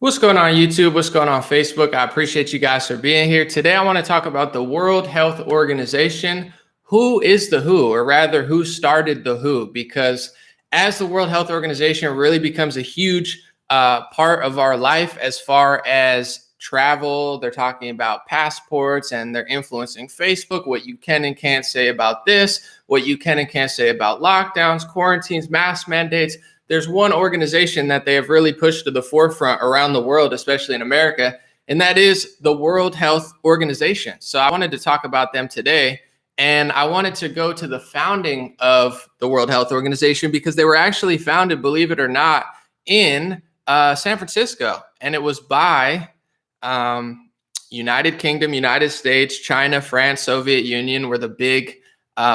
What's going on YouTube? What's going on Facebook? I appreciate you guys for being here. Today I want to talk about the World Health Organization. Who is the WHO, or rather who started the WHO? Because as the World Health Organization really becomes a huge part of our life as far as travel, they're talking about passports and they're influencing Facebook, what you can and can't say about this, what you can and can't say about lockdowns, quarantines, mask mandates. There's one organization that they have really pushed to the forefront around the world, especially in America, and that is the World Health Organization. So I wanted to talk about them today, and I wanted to go to the founding of the World Health Organization because they were actually founded, believe it or not, in San Francisco, and it was by United Kingdom, United States, China, France, Soviet Union were the big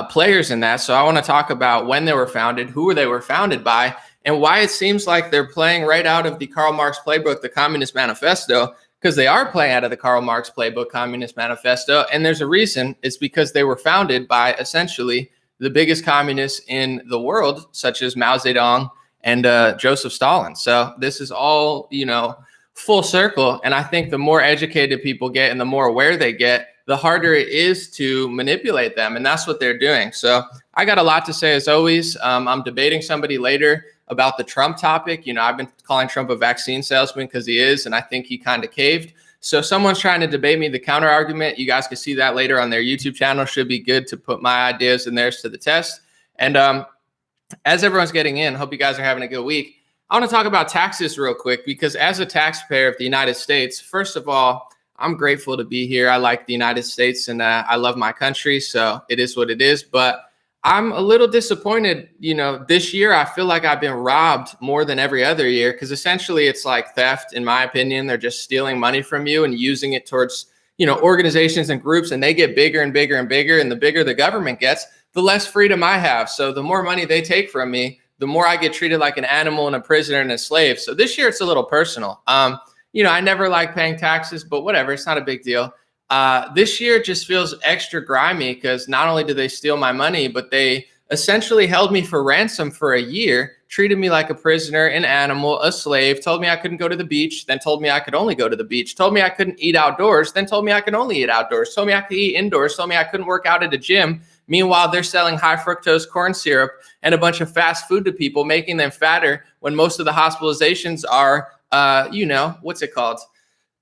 players in that. So I want to talk about when they were founded, who they were founded by, and why it seems like they're playing right out of the Karl Marx playbook, the Communist Manifesto, because they are playing out of the Karl Marx playbook, Communist Manifesto. And there's a reason. It's because they were founded by essentially the biggest communists in the world, such as Mao Zedong and Joseph Stalin. So this is all, full circle. And I think the more educated people get and the more aware they get, the harder it is to manipulate them. And that's what they're doing. So I got a lot to say as always. I'm debating somebody later about the Trump topic. I've been calling Trump a vaccine salesman because he is, and I think he kind of caved. So if someone's trying to debate me, the counter argument, you guys can see that later on their YouTube channel. Should be good to put my ideas and theirs to the test. And as everyone's getting in, hope you guys are having a good week. I want to talk about taxes real quick because as a taxpayer of the United States, first of all, I'm grateful to be here. I like the United States and I love my country. So it is what it is. But I'm a little disappointed. This year, I feel like I've been robbed more than every other year because essentially it's like theft, in my opinion. They're just stealing money from you and using it towards, organizations and groups, and they get bigger and bigger and bigger. And the bigger the government gets, the less freedom I have. So the more money they take from me, the more I get treated like an animal and a prisoner and a slave. So this year, it's a little personal. I never like paying taxes, but whatever, it's not a big deal. This year just feels extra grimy because not only did they steal my money, but they essentially held me for ransom for a year, treated me like a prisoner, an animal, a slave, told me I couldn't go to the beach, then told me I could only go to the beach, told me I couldn't eat outdoors, then told me I could only eat outdoors, told me I could eat indoors, told me I couldn't work out at a gym. Meanwhile, they're selling high fructose corn syrup and a bunch of fast food to people, making them fatter when most of the hospitalizations are, what's it called?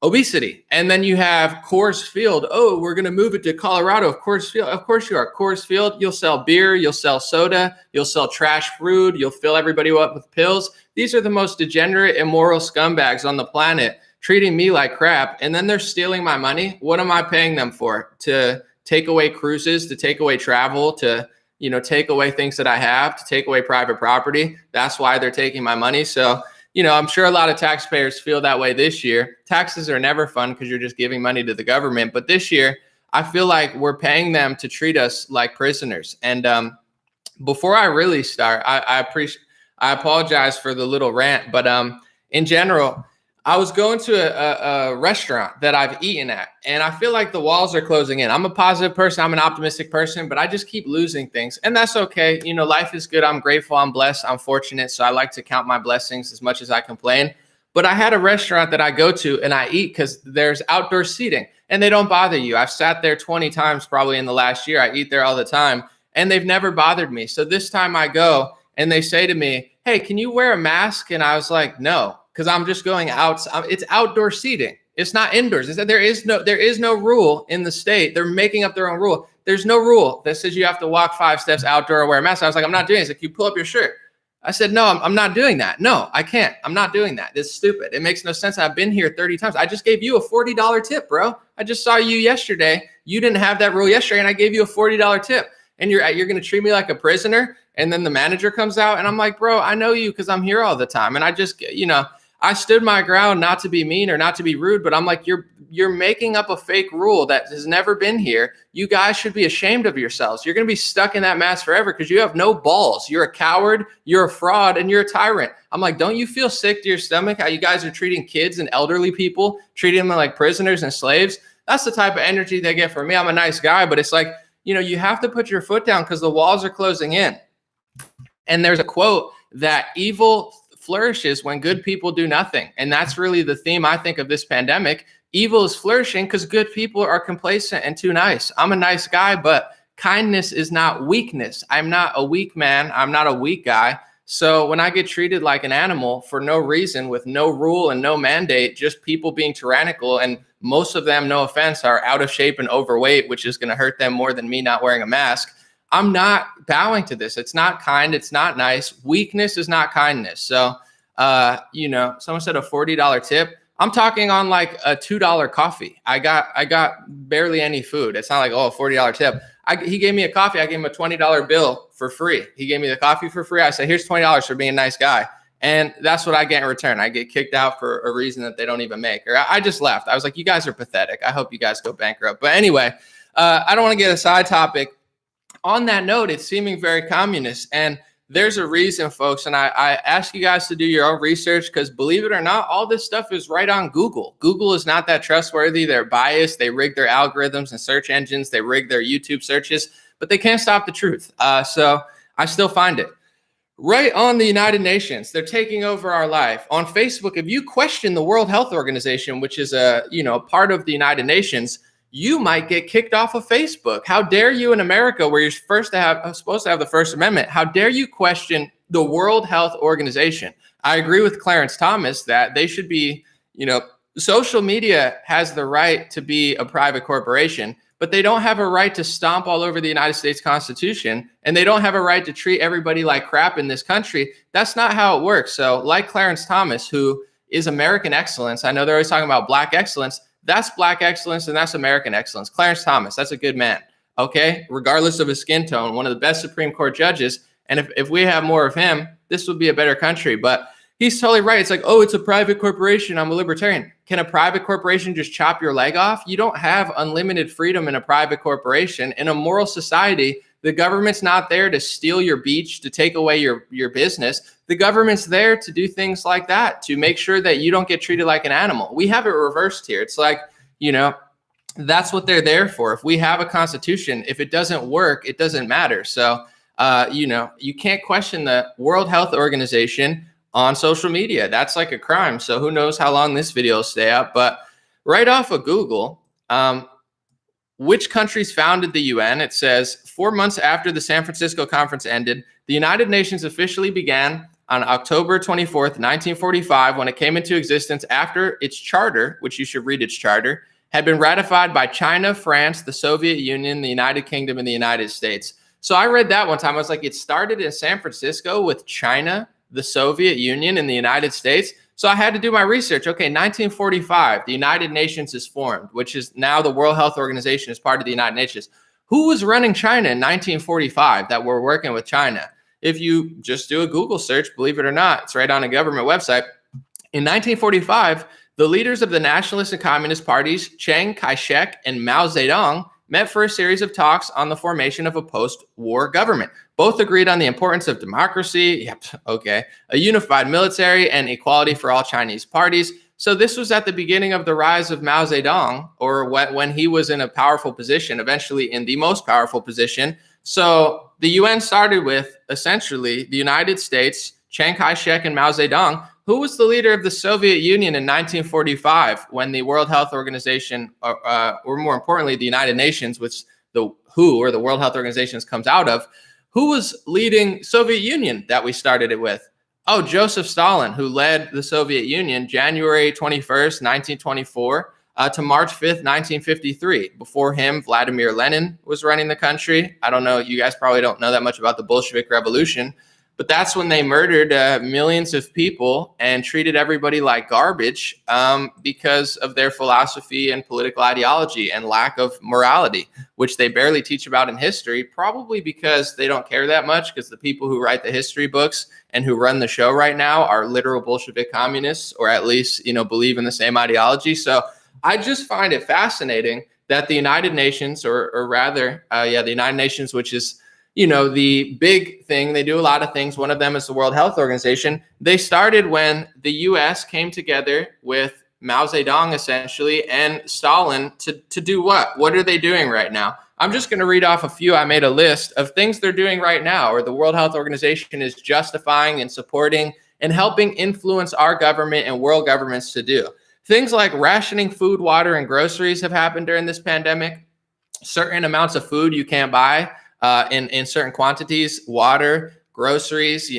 Obesity. And then you have Coors Field. Oh, we're going to move it to Colorado. Coors Field. Of course you are. Coors Field. You'll sell beer. You'll sell soda. You'll sell trash food. You'll fill everybody up with pills. These are the most degenerate, immoral scumbags on the planet, treating me like crap. And then they're stealing my money. What am I paying them for? To take away cruises, to take away travel, to, take away things that I have, to take away private property. That's why they're taking my money. So, I'm sure a lot of taxpayers feel that way this year. Taxes are never fun because you're just giving money to the government. But this year, I feel like we're paying them to treat us like prisoners. And before I really start, I apologize for the little rant. But in general, I was going to a restaurant that I've eaten at, and I feel like the walls are closing in. I'm a positive person. I'm an optimistic person, but I just keep losing things, and that's okay. Life is good. I'm grateful. I'm blessed. I'm fortunate. So I like to count my blessings as much as I complain. But I had a restaurant that I go to and I eat because there's outdoor seating, and they don't bother you. I've sat there 20 times probably in the last year. I eat there all the time, and they've never bothered me. So this time I go, and they say to me, "Hey, can you wear a mask?" And I was like, "No." Because I'm just going out. It's outdoor seating. It's not indoors. There is no rule in the state. They're making up their own rule. There's no rule that says you have to walk 5 steps outdoor or wear a mask. I was like, I'm not doing this. Like, you pull up your shirt. I said, no, I'm not doing that. No, I can't. I'm not doing that. It's stupid. It makes no sense. I've been here 30 times. I just gave you a $40 tip, bro. I just saw you yesterday. You didn't have that rule yesterday, and I gave you a $40 tip. And you're going to treat me like a prisoner? And then the manager comes out, and I'm like, bro, I know you because I'm here all the time. And I just, I stood my ground, not to be mean or not to be rude, but I'm like, you're making up a fake rule that has never been here. You guys should be ashamed of yourselves. You're going to be stuck in that mask forever because you have no balls. You're a coward, you're a fraud, and you're a tyrant. I'm like, don't you feel sick to your stomach how you guys are treating kids and elderly people, treating them like prisoners and slaves? That's the type of energy they get from me. I'm a nice guy, but it's like, you have to put your foot down because the walls are closing in. And there's a quote that evil flourishes when good people do nothing. And that's really the theme, I think, of this pandemic. Evil is flourishing because good people are complacent and too nice. I'm a nice guy, but kindness is not weakness. I'm not a weak man. I'm not a weak guy. So when I get treated like an animal for no reason, with no rule and no mandate, just people being tyrannical, and most of them, no offense, are out of shape and overweight, which is going to hurt them more than me not wearing a mask, I'm not bowing to this. It's not kind. It's not nice. Weakness is not kindness. So, someone said a $40 tip. I'm talking on like a $2 coffee. I got barely any food. It's not like, oh, a $40 tip. He gave me a coffee. I gave him a $20 bill for free. He gave me the coffee for free. I said, here's $20 for being a nice guy. And that's what I get in return. I get kicked out for a reason that they don't even make. Or I just left. I was like, you guys are pathetic. I hope you guys go bankrupt. But anyway, I don't want to get a side topic. On that note, it's seeming very communist. And there's a reason, folks. And I ask you guys to do your own research, because believe it or not, all this stuff is right on Google. Google is not that trustworthy. They're biased. They rig their algorithms and search engines. They rig their YouTube searches, but they can't stop the truth. So I still find it. Right on the United Nations, they're taking over our life. On Facebook, if you question the World Health Organization, which is a part of the United Nations, you might get kicked off of Facebook. How dare you in America, where you're supposed to have the First Amendment, how dare you question the World Health Organization? I agree with Clarence Thomas that they should be, social media has the right to be a private corporation, but they don't have a right to stomp all over the United States Constitution, and they don't have a right to treat everybody like crap in this country. That's not how it works. So like Clarence Thomas, who is American excellence, I know they're always talking about Black excellence. That's Black excellence, and that's American excellence. Clarence Thomas, that's a good man, okay? Regardless of his skin tone, one of the best Supreme Court judges. And if we have more of him, this would be a better country. But he's totally right. It's like, oh, it's a private corporation. I'm a libertarian. Can a private corporation just chop your leg off? You don't have unlimited freedom in a private corporation. In a moral society, the government's not there to steal your beach, to take away your business. The government's there to do things like that, to make sure that you don't get treated like an animal. We have it reversed here. It's like, that's what they're there for. If we have a constitution, if it doesn't work, it doesn't matter. So, you can't question the World Health Organization on social media. That's like a crime. So who knows how long this video will stay up. But right off of Google, which countries founded the UN? It says 4 months after the San Francisco conference ended, the United Nations officially began on October 24th, 1945, when it came into existence after its charter, which you should read its charter, had been ratified by China, France, the Soviet Union, the United Kingdom, and the United States. So I read that one time. I was like, it started in San Francisco with China, the Soviet Union, and the United States. So I had to do my research. Okay, 1945, the United Nations is formed, which is now the World Health Organization is part of the United Nations. Who was running China in 1945 that were working with China? If you just do a Google search, believe it or not, it's right on a government website. In 1945, the leaders of the nationalist and communist parties, Chiang Kai-shek and Mao Zedong, met for a series of talks on the formation of a post-war government. Both agreed on the importance of democracy, a unified military, and equality for all Chinese parties. So this was at the beginning of the rise of Mao Zedong, or when he was in a powerful position, eventually in the most powerful position. So the UN started with essentially the United States, Chiang Kai-shek, and Mao Zedong. Who was the leader of the Soviet Union in 1945 when the World Health Organization, or more importantly, the United Nations, which the WHO, or the World Health Organization, comes out of? Who was leading Soviet Union that we started it with? Oh, Joseph Stalin, who led the Soviet Union January 21st, 1924 to March 5th, 1953. Before him, Vladimir Lenin was running the country. I don't know, you guys probably don't know that much about the Bolshevik Revolution, but that's when they murdered millions of people and treated everybody like garbage because of their philosophy and political ideology and lack of morality, which they barely teach about in history, probably because they don't care that much, because the people who write the history books and who run the show right now are literal Bolshevik communists, or at least, believe in the same ideology. So I just find it fascinating that the United Nations, the United Nations, which is the big thing, they do a lot of things. One of them is the World Health Organization. They started when the US came together with Mao Zedong, essentially, and Stalin to do what? What are they doing right now? I'm just going to read off a few. I made a list of things they're doing right now, or the World Health Organization is justifying and supporting and helping influence our government and world governments to do. Things like rationing food, water, and groceries have happened during this pandemic. Certain amounts of food you can't buy in certain quantities, water, groceries,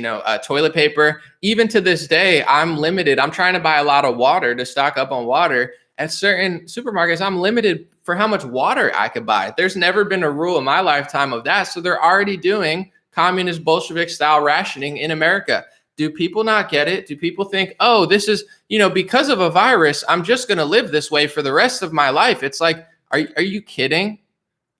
toilet paper. Even to this day, I'm limited. I'm trying to buy a lot of water to stock up on water. At certain supermarkets, I'm limited for how much water I could buy. There's never been a rule in my lifetime of that. So they're already doing communist Bolshevik style rationing in America. Do people not get it? Do people think, oh, this is, because of a virus, I'm just going to live this way for the rest of my life? It's like, are you kidding?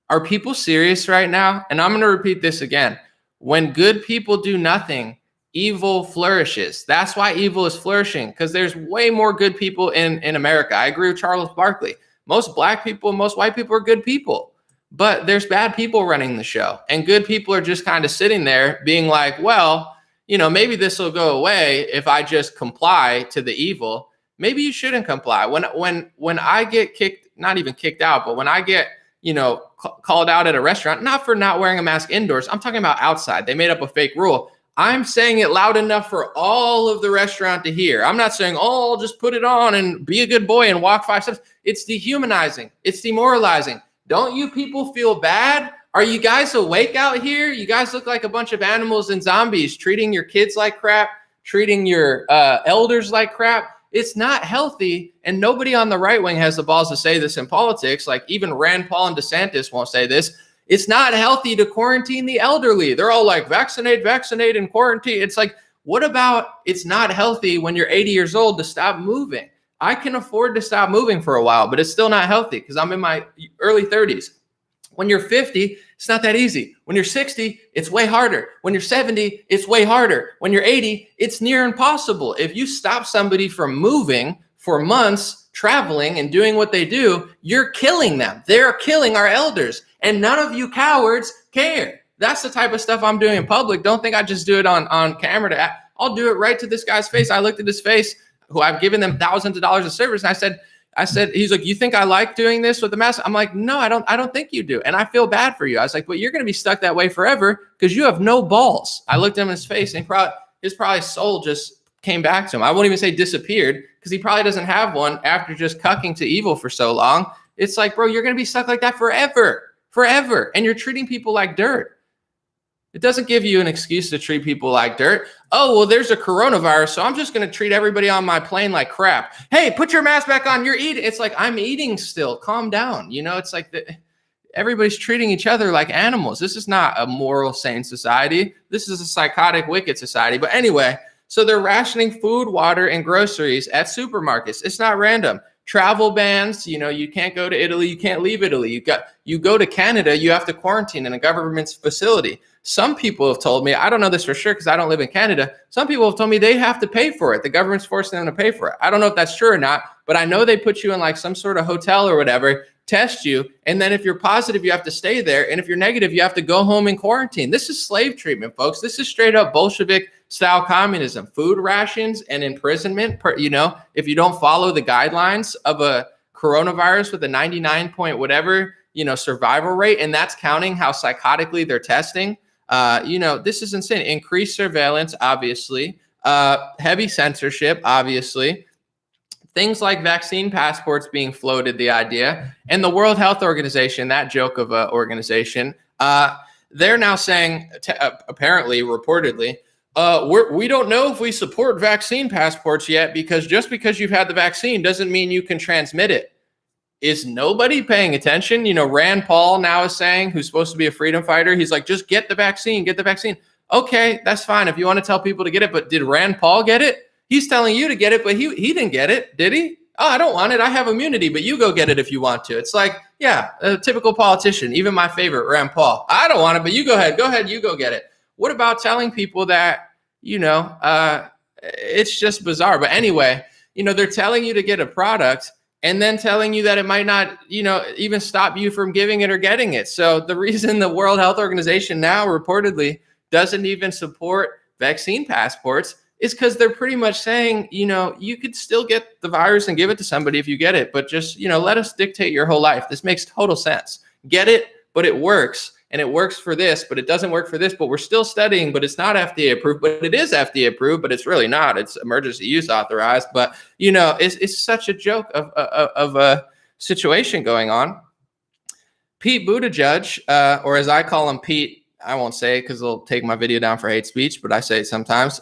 Are people serious right now? And I'm going to repeat this again. When good people do nothing, evil flourishes. That's why evil is flourishing, because there's way more good people in America. I agree with Charles Barkley. Most black people, most white people are good people, but there's bad people running the show, and good people are just kind of sitting there being like, well, maybe this will go away if I just comply to the evil. Maybe you shouldn't comply. When I get kicked, not even kicked out, but when I get called out at a restaurant, not for not wearing a mask indoors, I'm talking about outside. They made up a fake rule. I'm saying it loud enough for all of the restaurant to hear. I'm not saying, oh, I'll just put it on and be a good boy and walk 5 steps. It's dehumanizing. It's demoralizing. Don't you people feel bad? Are you guys awake out here? You guys look like a bunch of animals and zombies, treating your kids like crap, treating your elders like crap. It's not healthy, and nobody on the right wing has the balls to say this in politics. Like even Rand Paul and DeSantis won't say this. It's not healthy to quarantine the elderly. They're all like, vaccinate, and quarantine. It's like, what about it's not healthy when you're 80 years old to stop moving? I can afford to stop moving for a while, but it's still not healthy because I'm in my early 30s. When you're 50, it's not that easy. When you're 60, it's way harder. When you're 70, it's way harder. When you're 80, it's near impossible. If you stop somebody from moving for months, traveling and doing what they do, you're killing them. They're killing our elders. And none of you cowards care. That's the type of stuff I'm doing in public. Don't think I just do it on camera. I'll do it right to this guy's face. I looked at his face, who I've given them thousands of dollars of service. And I said, he's like, you think I like doing this with the mask? I'm like, no, I don't think you do. And I feel bad for you. I was like, but you're going to be stuck that way forever because you have no balls. I looked at him in his face, and his soul just came back to him. I won't even say disappeared, because he probably doesn't have one after just cucking to evil for so long. It's like, bro, you're going to be stuck like that forever. And you're treating people like dirt. It doesn't give you an excuse to treat people like dirt. Oh, well, there's a coronavirus, so I'm just going to treat everybody on my plane like crap. Hey, put your mask back on. You're eating. It's like, I'm eating still. Calm down. It's like everybody's treating each other like animals. This is not a moral, sane society. This is a psychotic, wicked society. But anyway, so they're rationing food, water, and groceries at supermarkets. It's not random. Travel bans, you can't go to Italy, you can't leave Italy. You go to Canada, you have to quarantine in a government's facility. Some people have told me, I don't know this for sure because I don't live in Canada. Some people have told me they have to pay for it. The government's forcing them to pay for it. I don't know if that's true or not, but I know they put you in like some sort of hotel or whatever, test you, and then if you're positive, you have to stay there. And if you're negative, you have to go home and quarantine. This is slave treatment, folks. This is straight up Bolshevik style communism. Food rations and imprisonment, if you don't follow the guidelines of a coronavirus with a 99 point whatever, survival rate, and that's counting how psychotically they're testing. This is insane. Increased surveillance, obviously. Heavy censorship, obviously. Things like vaccine passports being floated, the idea. And the World Health Organization, that joke of an organization, they're now saying, apparently, reportedly, we don't know if we support vaccine passports yet, because just because you've had the vaccine doesn't mean you can transmit it. Is nobody paying attention? Rand Paul now is saying, who's supposed to be a freedom fighter, he's like, just get the vaccine, get the vaccine. Okay, that's fine if you want to tell people to get it, but did Rand Paul get it? He's telling you to get it, but he didn't get it, did he? Oh, I don't want it. I have immunity, but you go get it if you want to. It's like, yeah, a typical politician, even my favorite, Rand Paul. I don't want it, but you go ahead, you go get it. What about telling people that, it's just bizarre. But anyway, they're telling you to get a product and then telling you that it might not, even stop you from giving it or getting it. So the reason the World Health Organization now reportedly doesn't even support vaccine passports is because they're pretty much saying, you could still get the virus and give it to somebody if you get it, but just, let us dictate your whole life. This makes total sense. Get it, but it works. and it works for this, but it doesn't work for this, but we're still studying, but it's not FDA approved, but it is FDA approved, but it's really not. It's emergency use authorized. But, it's such a joke of a situation going on. Pete Buttigieg, or as I call him, Pete, I won't say it because they'll take my video down for hate speech, but I say it sometimes.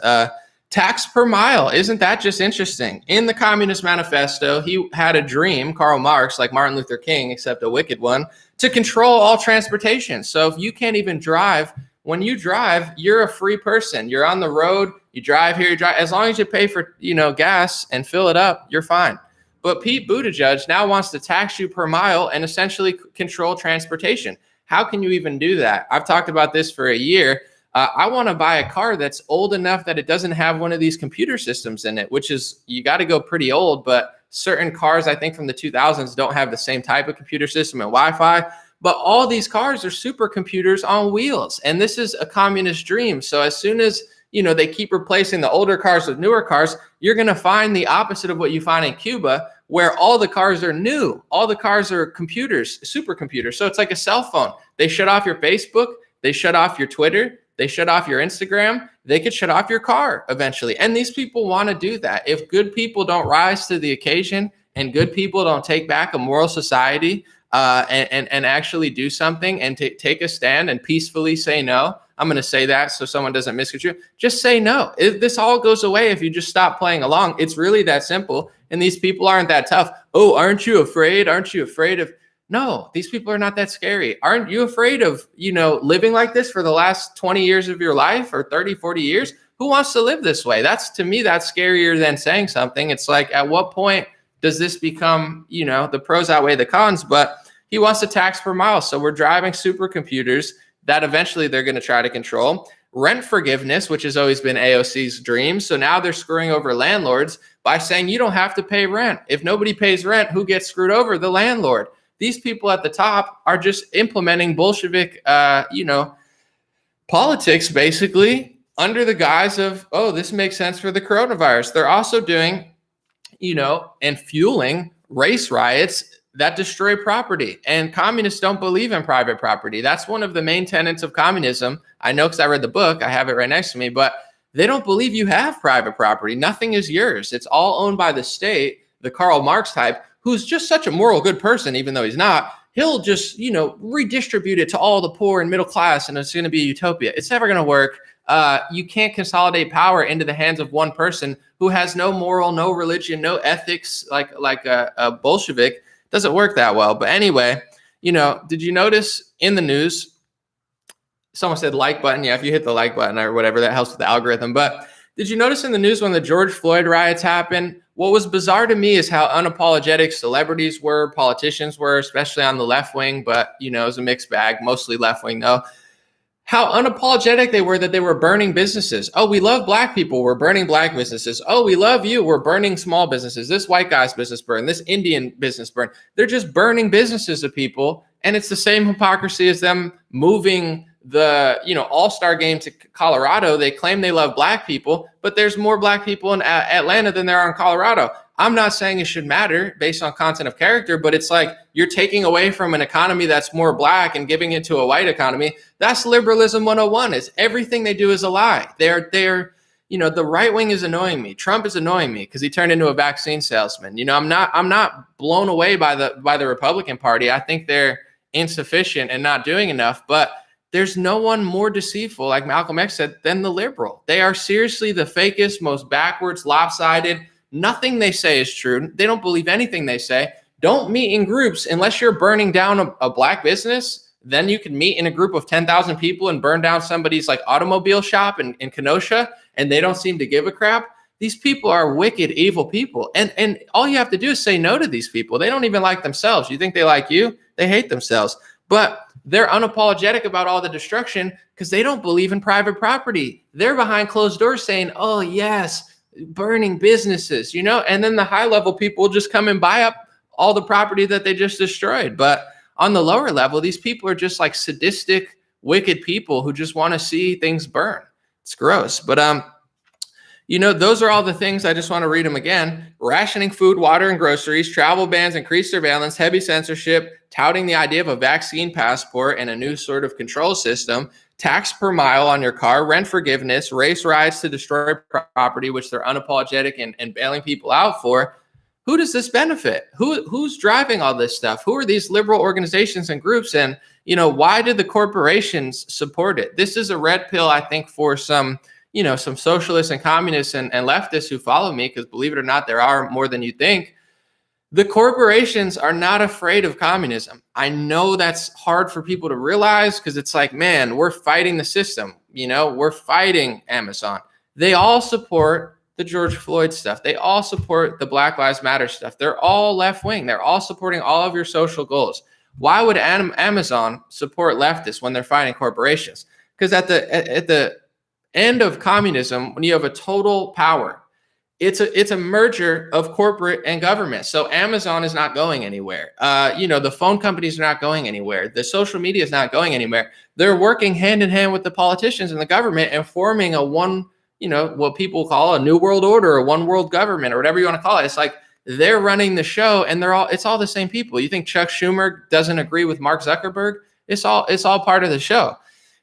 Tax per mile. Isn't that just interesting? In the Communist Manifesto, he had a dream, Karl Marx, like Martin Luther King, except a wicked one, to control all transportation. So if you can't even drive, when you drive, you're a free person. You're on the road, you drive here, you drive. As long as you pay for, gas and fill it up, you're fine. But Pete Buttigieg now wants to tax you per mile and essentially control transportation. How can you even do that? I've talked about this for a year. I want to buy a car that's old enough that it doesn't have one of these computer systems in it, which is, you got to go pretty old, but certain cars, I think from the 2000s, don't have the same type of computer system and Wi-Fi, but all these cars are supercomputers on wheels. And this is a communist dream. So as soon as, they keep replacing the older cars with newer cars, you're going to find the opposite of what you find in Cuba, where all the cars are new. All the cars are computers, supercomputers. So it's like a cell phone. They shut off your Facebook. They shut off your Twitter. They shut off your Instagram. They could shut off your car eventually. And these people want to do that. If good people don't rise to the occasion and good people don't take back a moral society and actually do something and take a stand and peacefully say no, I'm going to say that so someone doesn't misconstrue. Just say no. This all goes away if you just stop playing along. It's really that simple. And these people aren't that tough. Oh, aren't you afraid? Aren't you afraid of... No, these people are not that scary. Aren't you afraid of, living like this for the last 20 years of your life or 30, 40 years? Who wants to live this way? To me, that's scarier than saying something. It's like, at what point does this become, the pros outweigh the cons? But he wants to tax per mile. So we're driving supercomputers that eventually they're going to try to control. Rent forgiveness, which has always been AOC's dream. So now they're screwing over landlords by saying you don't have to pay rent. If nobody pays rent, who gets screwed over? The landlord. These people at the top are just implementing Bolshevik, politics, basically, under the guise of, oh, this makes sense for the coronavirus. They're also doing, and fueling race riots that destroy property. And communists don't believe in private property. That's one of the main tenets of communism. I know because I read the book. I have it right next to me. But they don't believe you have private property. Nothing is yours. It's all owned by the state, the Karl Marx type, who's just such a moral good person, even though he's not. He'll just, redistribute it to all the poor and middle class, and it's going to be a utopia. It's never going to work. You can't consolidate power into the hands of one person who has no moral, no religion, no ethics, like a Bolshevik. Doesn't work that well. But anyway, did you notice in the news, someone said like button? Yeah, if you hit the like button or whatever, that helps with the algorithm. But did you notice in the news when the George Floyd riots happened, what was bizarre to me is how unapologetic celebrities were, politicians were, especially on the left wing, but, it was a mixed bag, mostly left wing, though. How unapologetic they were that they were burning businesses. Oh, we love black people. We're burning black businesses. Oh, we love you. We're burning small businesses. This white guy's business burn. This Indian business burn. They're just burning businesses of people. And it's the same hypocrisy as them moving the all-star game to Colorado. They claim they love black people, but there's more black people in Atlanta than there are in Colorado. I'm not saying it should matter based on content of character, but it's like you're taking away from an economy that's more black and giving it to a white economy. That's liberalism 101. Is everything they do is a lie. They're the right wing is annoying me. Trump is annoying me because he turned into a vaccine salesman. I'm not blown away by the Republican Party. I think they're insufficient and not doing enough, but there's no one more deceitful, like Malcolm X said, than the liberal. They are seriously the fakest, most backwards, lopsided. Nothing they say is true. They don't believe anything they say. Don't meet in groups unless you're burning down a black business. Then you can meet in a group of 10,000 people and burn down somebody's automobile shop in Kenosha, and they don't seem to give a crap. These people are wicked, evil people. And all you have to do is say no to these people. They don't even like themselves. You think they like you? They hate themselves. But they're unapologetic about all the destruction because they don't believe in private property. They're behind closed doors saying, oh, yes, burning businesses, and then the high level people just come and buy up all the property that they just destroyed. But on the lower level, these people are just like sadistic, wicked people who just want to see things burn. It's gross. But Those are all the things. I just want to read them again. Rationing food, water, and groceries, travel bans, increased surveillance, heavy censorship, touting the idea of a vaccine passport and a new sort of control system, tax per mile on your car, rent forgiveness, race riots to destroy property, which they're unapologetic and bailing people out for. Who does this benefit? Who's driving all this stuff? Who are these liberal organizations and groups? And, why did the corporations support it? This is a red pill, I think, for some socialists and communists and leftists who follow me, because believe it or not, there are more than you think. The corporations are not afraid of communism. I know that's hard for people to realize, because it's like, man, we're fighting the system. We're fighting Amazon. They all support the George Floyd stuff. They all support the Black Lives Matter stuff. They're all left wing. They're all supporting all of your social goals. Why would Amazon support leftists when they're fighting corporations? Because at the end of communism, when you have a total power, it's a merger of corporate and government. So Amazon is not going anywhere. The phone companies are not going anywhere. The social media is not going anywhere. They're working hand in hand with the politicians and the government and forming a what people call a new world order, or one world government, or whatever you want to call it. It's like they're running the show, and it's all the same people. You think Chuck Schumer doesn't agree with Mark Zuckerberg? It's all part of the show.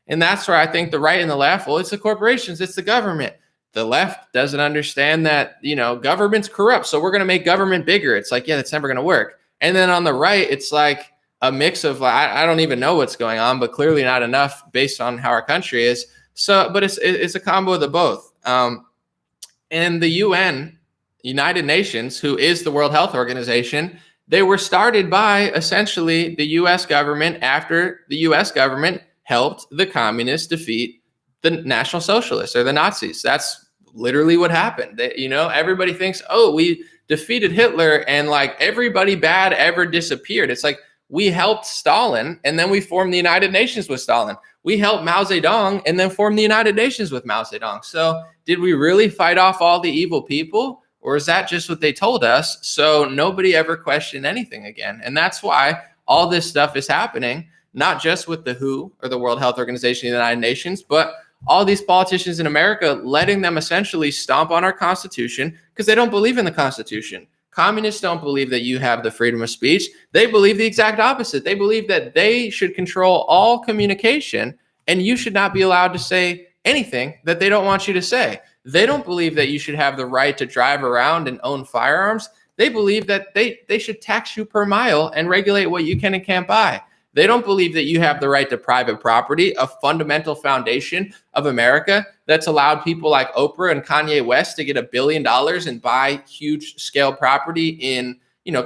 And that's where I think the right and the left, well, it's the corporations, it's the government. The left doesn't understand that, government's corrupt, so we're going to make government bigger. It's like, yeah, that's never going to work. And then on the right, it's like a mix of, I don't even know what's going on, but clearly not enough based on how our country is. So, but it's a combo of the both. And the UN, United Nations, who is the World Health Organization, they were started by essentially the U.S. government after the U.S. government helped the communists defeat the National Socialists, or the Nazis. That's literally what happened. Everybody thinks, oh, we defeated Hitler and like everybody bad ever disappeared. It's like, we helped Stalin and then we formed the United Nations with Stalin. We helped Mao Zedong and then formed the United Nations with Mao Zedong. So did we really fight off all the evil people? Or is that just what they told us? So nobody ever questioned anything again. And that's why all this stuff is happening, not just with the WHO or the World Health Organization, the United Nations, but all these politicians in America, letting them essentially stomp on our Constitution because they don't believe in the Constitution. Communists don't believe that you have the freedom of speech. They believe the exact opposite. They believe that they should control all communication and you should not be allowed to say anything that they don't want you to say. They don't believe that you should have the right to drive around and own firearms. They believe that they should tax you per mile and regulate what you can and can't buy. They don't believe that you have the right to private property, a fundamental foundation of America that's allowed people like Oprah and Kanye West to get $1 billion and buy huge scale property in,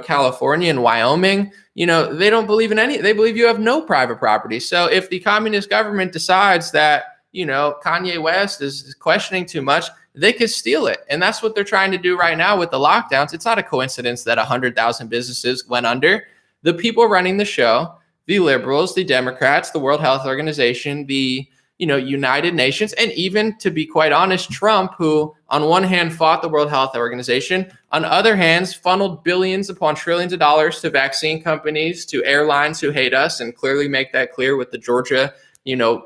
California and Wyoming. They don't believe in any, they believe you have no private property. So if the communist government decides that, Kanye West is questioning too much, they could steal it. And that's what they're trying to do right now with the lockdowns. It's not a coincidence that 100,000 businesses went under. The people running the show, the liberals, the Democrats, the World Health Organization, the United Nations, and even, to be quite honest, Trump, who on one hand fought the World Health Organization, on other hands funneled billions upon trillions of dollars to vaccine companies, to airlines who hate us, and clearly make that clear with the Georgia,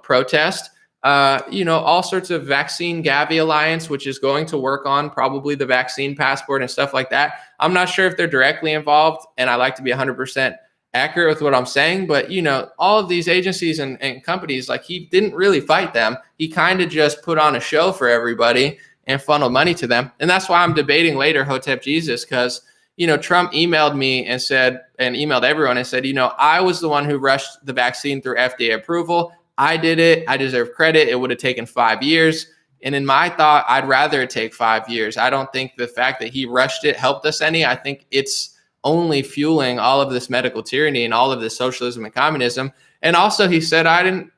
protest. All sorts of Vaccine Gavi Alliance, which is going to work on probably the vaccine passport and stuff like that. I'm not sure if they're directly involved, and I like to be 100% accurate with what I'm saying, but all of these agencies and companies, like, he didn't really fight them. He kind of just put on a show for everybody and funneled money to them. And that's why I'm debating later Hotep Jesus, because Trump emailed me and emailed everyone and said, I was the one who rushed the vaccine through FDA approval. I did it. I deserve credit. It would have taken 5 years. And in my thought, I'd rather it take 5 years. I don't think the fact that he rushed it helped us any. I think it's only fueling all of this medical tyranny and all of this socialism and communism. And also he said, I didn't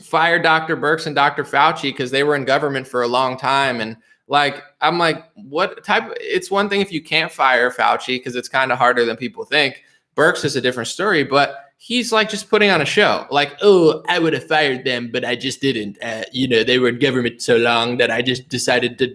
fire Dr. Birx and Dr. Fauci because they were in government for a long time. And I'm like, what type? It's one thing if you can't fire Fauci because it's kind of harder than people think. Birx is a different story, but he's like just putting on a show. Like, oh, I would have fired them, but I just didn't. They were in government so long that I just decided to,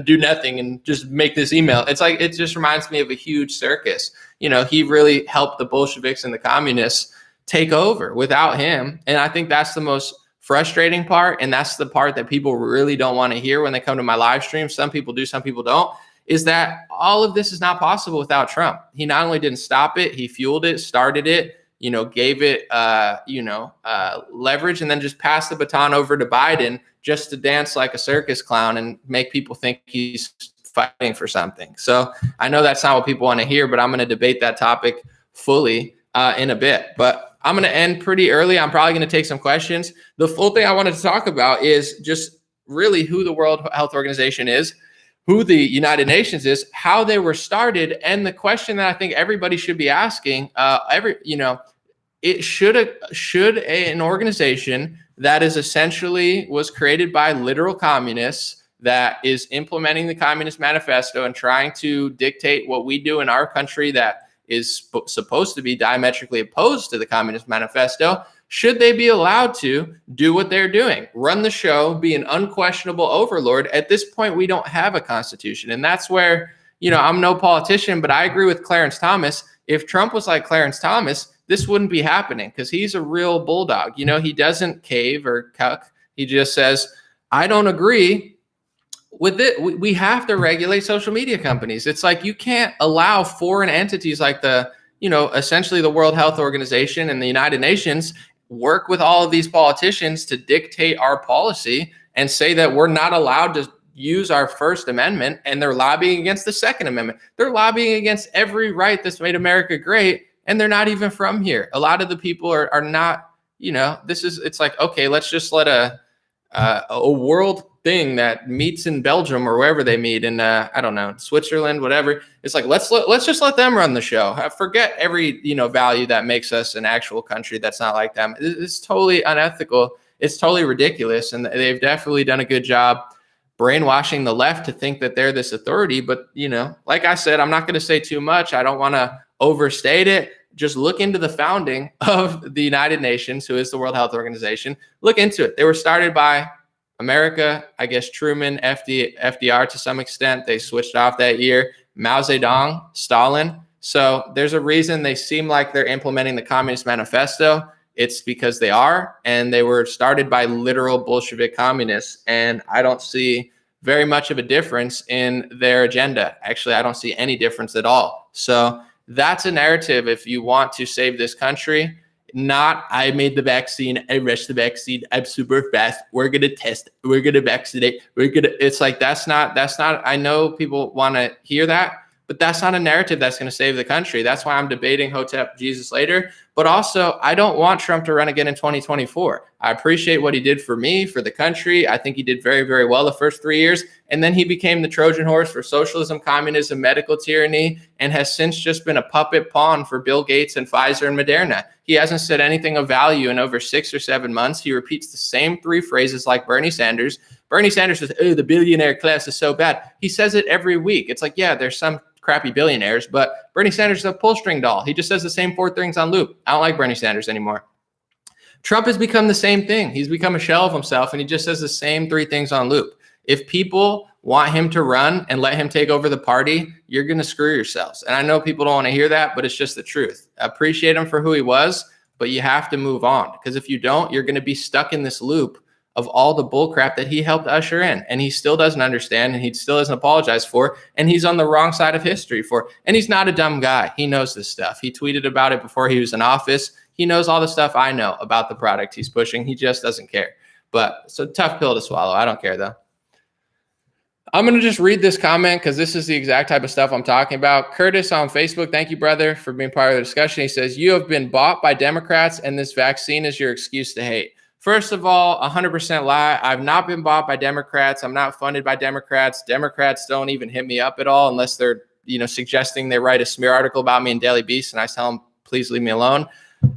do nothing and just make this email. It's like, it just reminds me of a huge circus. He really helped the Bolsheviks and the communists take over. Without him, and I think that's the most frustrating part, and that's the part that people really don't want to hear when they come to my live stream. Some people do, some people don't, is that all of this is not possible without Trump. He not only didn't stop it, he fueled it, started it, gave it, leverage, and then just passed the baton over to Biden just to dance like a circus clown and make people think he's fighting for something. So I know that's not what people want to hear, but I'm going to debate that topic fully in a bit. But I'm going to end pretty early. I'm probably going to take some questions. The full thing I wanted to talk about is just really who the World Health Organization is, who the United Nations is, how they were started, and the question that I think everybody should be asking, it should an organization that is essentially was created by literal communists that is implementing the Communist Manifesto and trying to dictate what we do in our country that is supposed to be diametrically opposed to the Communist Manifesto, should they be allowed to do what they're doing, run the show, be an unquestionable overlord? At this point, we don't have a constitution. And that's where, I'm no politician, but I agree with Clarence Thomas. If Trump was like Clarence Thomas, this wouldn't be happening because he's a real bulldog. He doesn't cave or cuck. He just says, I don't agree with it. We have to regulate social media companies. It's like you can't allow foreign entities like essentially the World Health Organization and the United Nations work with all of these politicians to dictate our policy and say that we're not allowed to use our First Amendment, and they're lobbying against the Second Amendment. They're lobbying against every right that's made America great, and they're not even from here. A lot of the people are not, it's like, okay, let's just let a world thing that meets in Belgium or wherever they meet in, I don't know, Switzerland, whatever. It's like, let's just let them run the show. Forget every, value that makes us an actual country that's not like them. It's totally unethical. It's totally ridiculous. And they've definitely done a good job brainwashing the left to think that they're this authority. But, like I said, I'm not going to say too much. I don't want to overstate it. Just look into the founding of the United Nations, who is the World Health Organization. Look into it. They were started by America, I guess Truman, FDR to some extent. They switched off that year. Mao Zedong, Stalin. So there's a reason they seem like they're implementing the Communist Manifesto. It's because they are, and they were started by literal Bolshevik communists. And I don't see very much of a difference in their agenda. Actually, I don't see any difference at all. So that's a narrative if you want to save this country. Not, I made the vaccine, I rushed the vaccine, I'm super fast, we're going to test, we're going to vaccinate, it's like, that's not, I know people want to hear that, but that's not a narrative that's going to save the country. That's why I'm debating Hotep Jesus later. But also, I don't want Trump to run again in 2024. I appreciate what he did for me, for the country. I think he did very, very well the first 3 years. And then he became the Trojan horse for socialism, communism, medical tyranny, and has since just been a puppet pawn for Bill Gates and Pfizer and Moderna. He hasn't said anything of value in over 6 or 7 months. He repeats the same 3 phrases like Bernie Sanders. Bernie Sanders says, oh, the billionaire class is so bad. He says it every week. It's like, yeah, there's some crappy billionaires, but Bernie Sanders is a pull string doll. He just says the same 4 things on loop. I don't like Bernie Sanders anymore. Trump has become the same thing. He's become a shell of himself, and he just says the same 3 things on loop. If people want him to run and let him take over the party, you're going to screw yourselves. And I know people don't want to hear that, but it's just the truth. Appreciate him for who he was, but you have to move on, because if you don't, you're going to be stuck in this loop of all the bullcrap that he helped usher in, and he still doesn't understand, and he still doesn't apologize for, and he's on the wrong side of history for. And he's not a dumb guy. He knows this stuff. He tweeted about it before he was in office. He knows all the stuff I know about the product he's pushing. He just doesn't care. But it's a tough pill to swallow. I don't care though. I'm going to just read this comment because this is the exact type of stuff I'm talking about. Curtis on Facebook, thank you, brother, for being part of the discussion. He says, you have been bought by Democrats, and this vaccine is your excuse to hate. First of all, 100% lie. I've not been bought by Democrats. I'm not funded by Democrats. Democrats don't even hit me up at all unless they're, suggesting they write a smear article about me in Daily Beast, and I tell them, please leave me alone.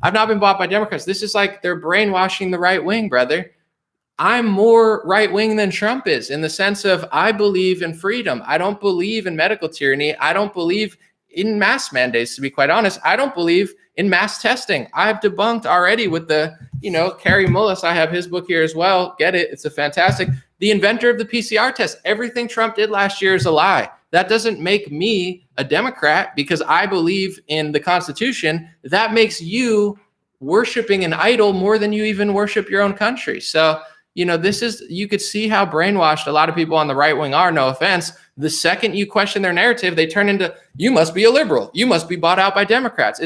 I've not been bought by Democrats. This is like they're brainwashing the right wing, brother. I'm more right wing than Trump is, in the sense of I believe in freedom. I don't believe in medical tyranny. I don't believe in mass mandates, to be quite honest. I don't believe in mass testing. I've debunked already with the, Kary Mullis. I have his book here as well. Get it. It's a fantastic. The inventor of the PCR test. Everything Trump did last year is a lie. That doesn't make me a Democrat because I believe in the Constitution. That makes you worshiping an idol more than you even worship your own country. So, you could see how brainwashed a lot of people on the right wing are, no offense. The second you question their narrative, they turn into, you must be a liberal. You must be bought out by Democrats.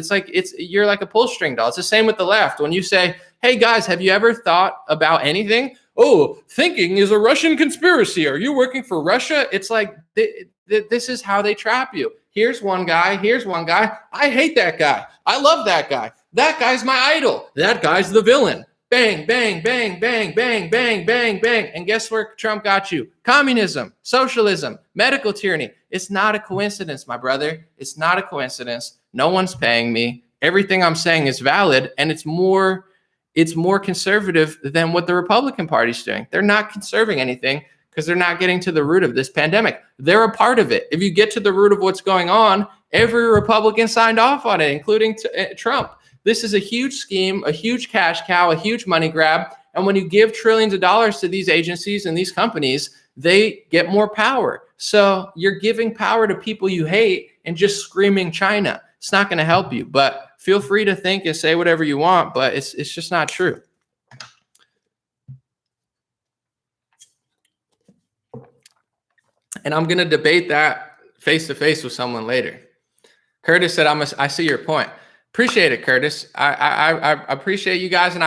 You're like a pull string doll. It's the same with the left. When you say, hey guys, have you ever thought about anything? Oh, thinking is a Russian conspiracy. Are you working for Russia? It's like, this is how they trap you. Here's one guy. Here's one guy. I hate that guy. I love that guy. That guy's my idol. That guy's the villain. Bang, bang, bang, bang, bang, bang, bang, bang. And guess where Trump got you? Communism, socialism, medical tyranny. It's not a coincidence, my brother. It's not a coincidence. No one's paying me. Everything I'm saying is valid, and it's more conservative than what the Republican Party's doing. They're not conserving anything because they're not getting to the root of this pandemic. They're a part of it. If you get to the root of what's going on, every Republican signed off on it, including Trump. This is a huge scheme, a huge cash cow, a huge money grab. And when you give trillions of dollars to these agencies and these companies, they get more power. So you're giving power to people you hate and just screaming China. It's not going to help you. But feel free to think and say whatever you want, but it's just not true. And I'm going to debate that face to face with someone later. Curtis said, I see your point. Appreciate it, Curtis. I appreciate you guys. And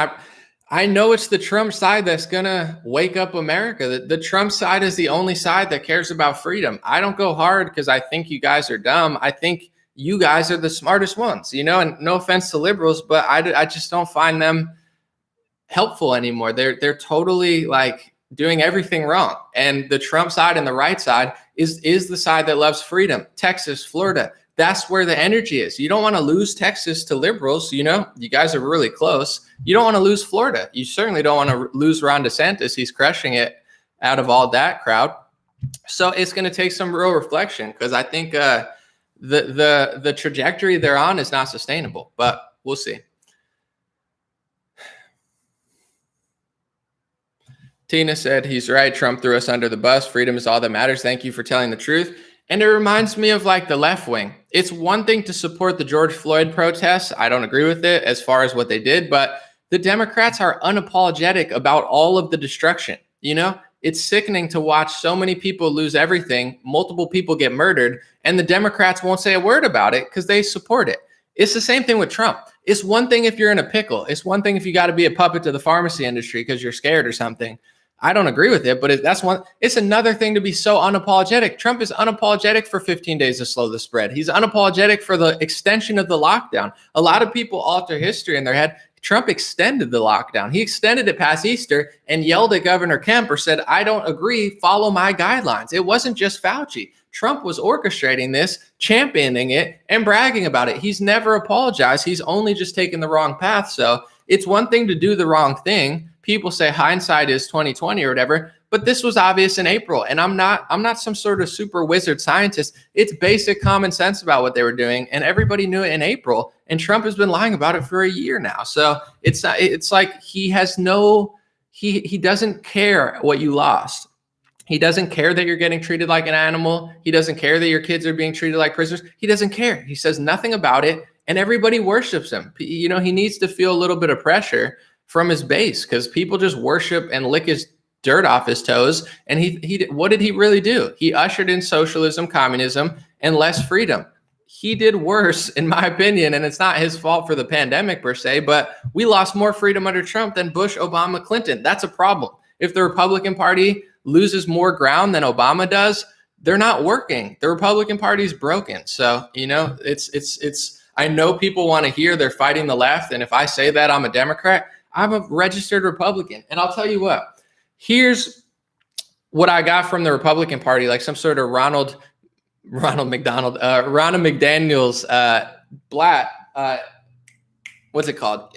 I know it's the Trump side that's going to wake up America. The Trump side is the only side that cares about freedom. I don't go hard because I think you guys are dumb. I think you guys are the smartest ones, and no offense to liberals, but I just don't find them helpful anymore. They're totally like doing everything wrong. And the Trump side and the right side is the side that loves freedom. Texas, Florida. That's where the energy is. You don't want to lose Texas to liberals. You guys are really close. You don't want to lose Florida. You certainly don't want to lose Ron DeSantis. He's crushing it out of all that crowd. So it's going to take some real reflection because I think the trajectory they're on is not sustainable, but we'll see. Tina said, he's right. Trump threw us under the bus. Freedom is all that matters. Thank you for telling the truth. And it reminds me of like the left wing. It's one thing to support the George Floyd protests. I don't agree with it as far as what they did, but the Democrats are unapologetic about all of the destruction. It's sickening to watch so many people lose everything. Multiple people get murdered, and the Democrats won't say a word about it because they support it. It's the same thing with Trump. It's one thing if you're in a pickle. It's one thing if you got to be a puppet to the pharmacy industry because you're scared or something. I don't agree with it, but it's another thing to be so unapologetic. Trump is unapologetic for 15 days to slow the spread. He's unapologetic for the extension of the lockdown. A lot of people alter history in their head. Trump extended the lockdown. He extended it past Easter and yelled at Governor Kemp or said, I don't agree, follow my guidelines. It wasn't just Fauci. Trump was orchestrating this, championing it, and bragging about it. He's never apologized. He's only just taken the wrong path. So it's one thing to do the wrong thing. People say hindsight is 2020 or whatever, but this was obvious in April. And I'm not some sort of super wizard scientist. It's basic common sense about what they were doing. And everybody knew it in April. And Trump has been lying about it for a year now. So it's like he doesn't care what you lost. He doesn't care that you're getting treated like an animal. He doesn't care that your kids are being treated like prisoners. He doesn't care. He says nothing about it. And everybody worships him. He needs to feel a little bit of pressure from his base because people just worship and lick his dirt off his toes. And he what did he really do? He ushered in socialism, communism, and less freedom. He did worse, in my opinion, and it's not his fault for the pandemic per se, but we lost more freedom under Trump than Bush, Obama, Clinton. That's a problem. If the Republican Party loses more ground than Obama does, they're not working. The Republican Party is broken. So, it's I know people want to hear they're fighting the left. And if I say that I'm a Democrat, I'm a registered Republican. And I'll tell you what, here's what I got from the Republican Party, like some sort of Ronald McDaniel's Blatt, what's it called?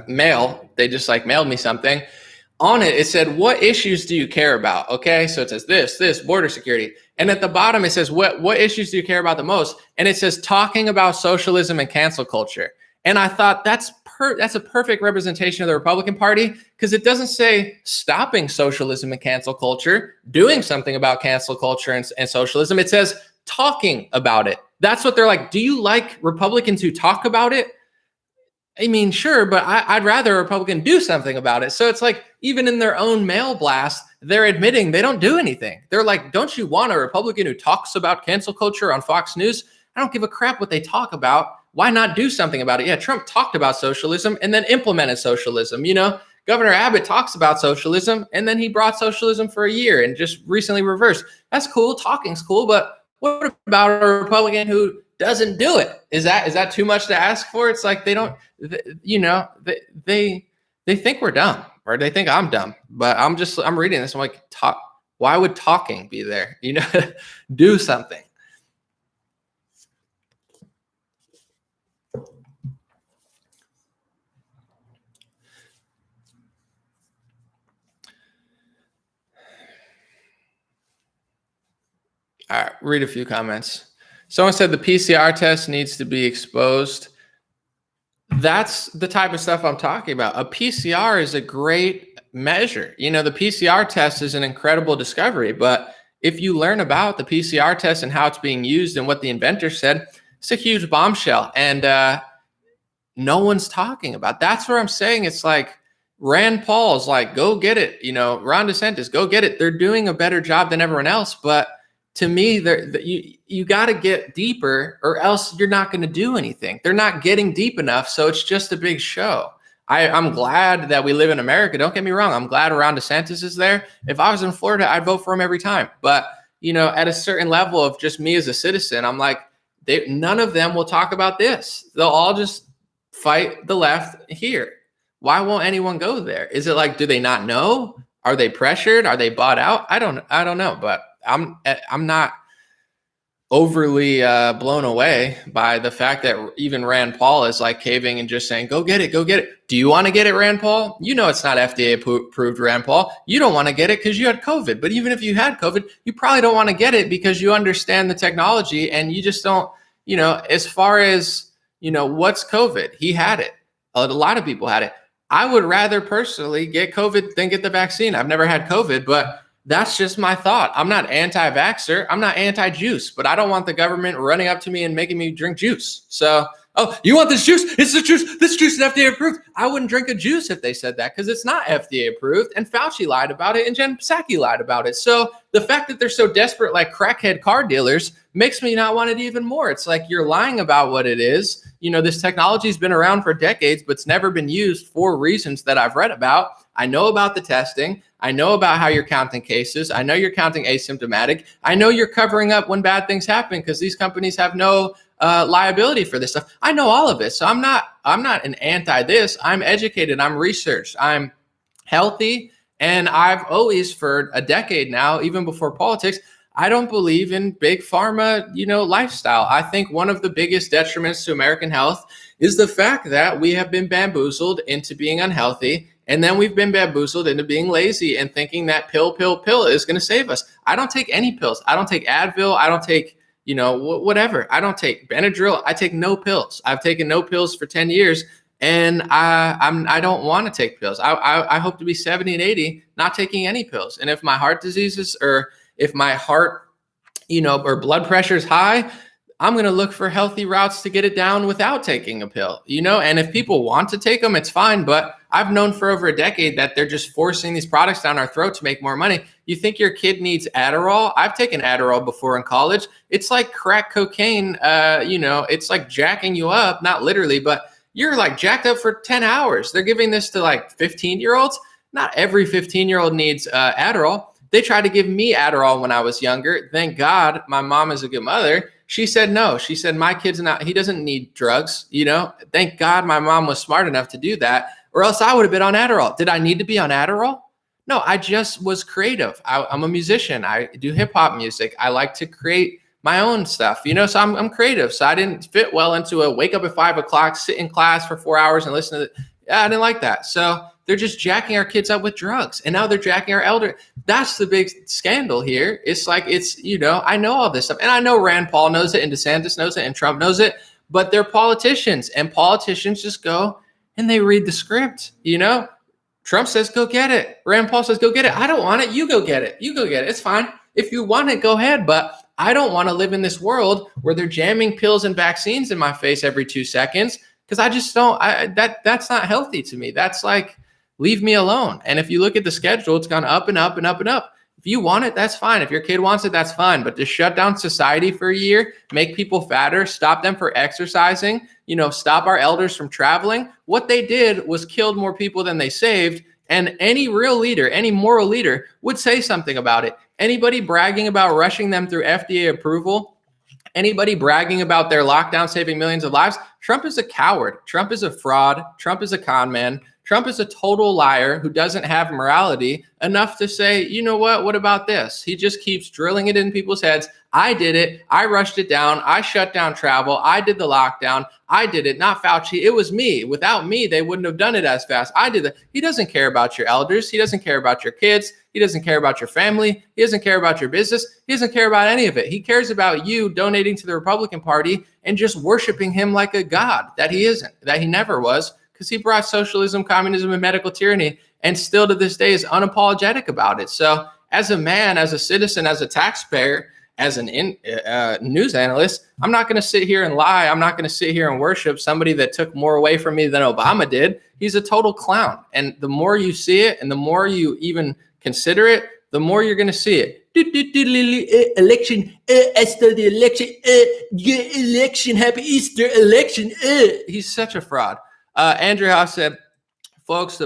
Mail. They just like mailed me something. On it, it said, what issues do you care about? Okay, so it says this, border security. And at the bottom, it says, what issues do you care about the most? And it says, talking about socialism and cancel culture. And I thought that's a perfect representation of the Republican Party because it doesn't say stopping socialism and cancel culture, doing something about cancel culture and socialism. It says talking about it. That's what they're like. Do you like Republicans who talk about it? I mean, sure, but I'd rather a Republican do something about it. So it's like, even in their own mail blast, they're admitting they don't do anything. They're like, don't you want a Republican who talks about cancel culture on Fox News? I don't give a crap what they talk about. Why not do something about it? Yeah, Trump talked about socialism and then implemented socialism. Governor Abbott talks about socialism and then he brought socialism for a year and just recently reversed. That's cool. Talking's cool, but what about a Republican who doesn't do it? Is that too much to ask for? It's like they don't, they think we're dumb, or they think I'm dumb. But I'm reading this. I'm like, why would talking be there? Do something. All right, read a few comments. Someone said the PCR test needs to be exposed. That's the type of stuff I'm talking about. A PCR is a great measure. The PCR test is an incredible discovery, but if you learn about the PCR test and how it's being used and what the inventor said, it's a huge bombshell. And no one's talking about. That's where I'm saying it's like Rand Paul's like, go get it. Ron DeSantis, go get it. They're doing a better job than everyone else, but to me, you got to get deeper, or else you're not going to do anything. They're not getting deep enough, so it's just a big show. I'm glad that we live in America. Don't get me wrong. I'm glad Ron DeSantis is there. If I was in Florida, I'd vote for him every time. But at a certain level of just me as a citizen, I'm like, none of them will talk about this. They'll all just fight the left here. Why won't anyone go there? Is it like, do they not know? Are they pressured? Are they bought out? I don't know, but I'm not overly blown away by the fact that even Rand Paul is like caving and just saying, go get it, go get it. Do you want to get it, Rand Paul? It's not FDA approved, Rand Paul. You don't want to get it because you had COVID. But even if you had COVID, you probably don't want to get it because you understand the technology and you just don't, as far as, what's COVID? He had it. A lot of people had it. I would rather personally get COVID than get the vaccine. I've never had COVID, but that's just my thought. I'm not anti-vaxxer. I'm not anti-juice, but I don't want the government running up to me and making me drink juice. So, oh, you want this juice? It's the juice. This juice is FDA approved. I wouldn't drink a juice if they said that because it's not FDA approved. And Fauci lied about it and Jen Psaki lied about it. So the fact that they're so desperate like crackhead car dealers makes me not want it even more. It's like you're lying about what it is. This technology has been around for decades, but it's never been used for reasons that I've read about. I know about the testing. I know about how you're counting cases. I know you're counting asymptomatic. I know you're covering up when bad things happen because these companies have no liability for this stuff. I know all of it. So I'm not an anti this. I'm educated. I'm researched. I'm healthy. And I've always, for a decade now, even before politics, I don't believe in big pharma, lifestyle. I think one of the biggest detriments to American health is the fact that we have been bamboozled into being unhealthy. And then we've been bamboozled into being lazy and thinking that pill is going to save us. I don't take any pills. I don't take Advil. I don't take, whatever. I don't take Benadryl. I take no pills. I've taken no pills for 10 years. And I don't want to take pills. I hope to be 70 and 80, not taking any pills. And if my heart diseases or if my heart, or blood pressure is high, I'm going to look for healthy routes to get it down without taking a pill, and if people want to take them, it's fine. But I've known for over a decade that they're just forcing these products down our throat to make more money. You think your kid needs Adderall? I've taken Adderall before in college. It's like crack cocaine. It's like jacking you up, not literally, but you're like jacked up for 10 hours. They're giving this to like 15-year-olds. Not every 15-year-old needs Adderall. They tried to give me Adderall when I was younger. Thank God my mom is a good mother. She said no. She said, my kid's he doesn't need drugs. Thank God my mom was smart enough to do that, or else I would have been on Adderall. Did I need to be on Adderall? No, I just was creative. I'm a musician. I do hip hop music. I like to create my own stuff, so I'm creative. So I didn't fit well into a wake up at 5 o'clock, sit in class for 4 hours and listen to it. Yeah, I didn't like that. So they're just jacking our kids up with drugs. And now they're jacking our elder. That's the big scandal here. It's like, I know all this stuff. And I know Rand Paul knows it and DeSantis knows it and Trump knows it, but they're politicians, and politicians just go and they read the script. Trump says, go get it. Rand Paul says, go get it. I don't want it. You go get it. You go get it. It's fine. If you want it, go ahead. But I don't want to live in this world where they're jamming pills and vaccines in my face every 2 seconds. because I just don't. That's not healthy to me. That's like, leave me alone. And if you look at the schedule, it's gone up and up and up and up. If you want it, that's fine. If your kid wants it, that's fine. But to shut down society for a year, make people fatter, stop them from exercising, stop our elders from traveling. What they did was killed more people than they saved. And any real leader, any moral leader would say something about it. Anybody bragging about rushing them through FDA approval, anybody bragging about their lockdown saving millions of lives, Trump is a coward. Trump is a fraud. Trump is a con man. Trump is a total liar who doesn't have morality enough to say, you know what about this? He just keeps drilling it in people's heads. I did it. I rushed it down. I shut down travel. I did the lockdown. I did it, not Fauci. It was me. Without me, they wouldn't have done it as fast. I did it. He doesn't care about your elders. He doesn't care about your kids. He doesn't care about your family. He doesn't care about your business. He doesn't care about any of it. He cares about you donating to the Republican Party and just worshiping him like a god that he isn't, that he never was, because he brought socialism, communism, and medical tyranny, and still to this day is unapologetic about it. So as a man, as a citizen, as a taxpayer, as an news analyst, I'm not going to sit here and lie. I'm not going to sit here and worship somebody that took more away from me than Obama did. He's a total clown. And the more you see it and the more you even consider it, the more you're going to see it. Election, I stole the election, election, happy Easter, election. He's such a fraud. Andrew House said, folks,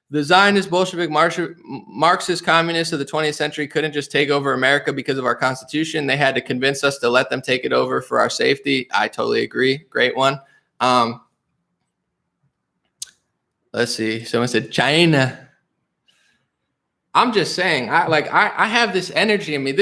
the Zionist, Bolshevik, Marxist communists of the 20th century couldn't just take over America because of our Constitution. They had to convince us to let them take it over for our safety. I totally agree. Great one. Let's see. Someone said China. I'm just saying, I have this energy in me.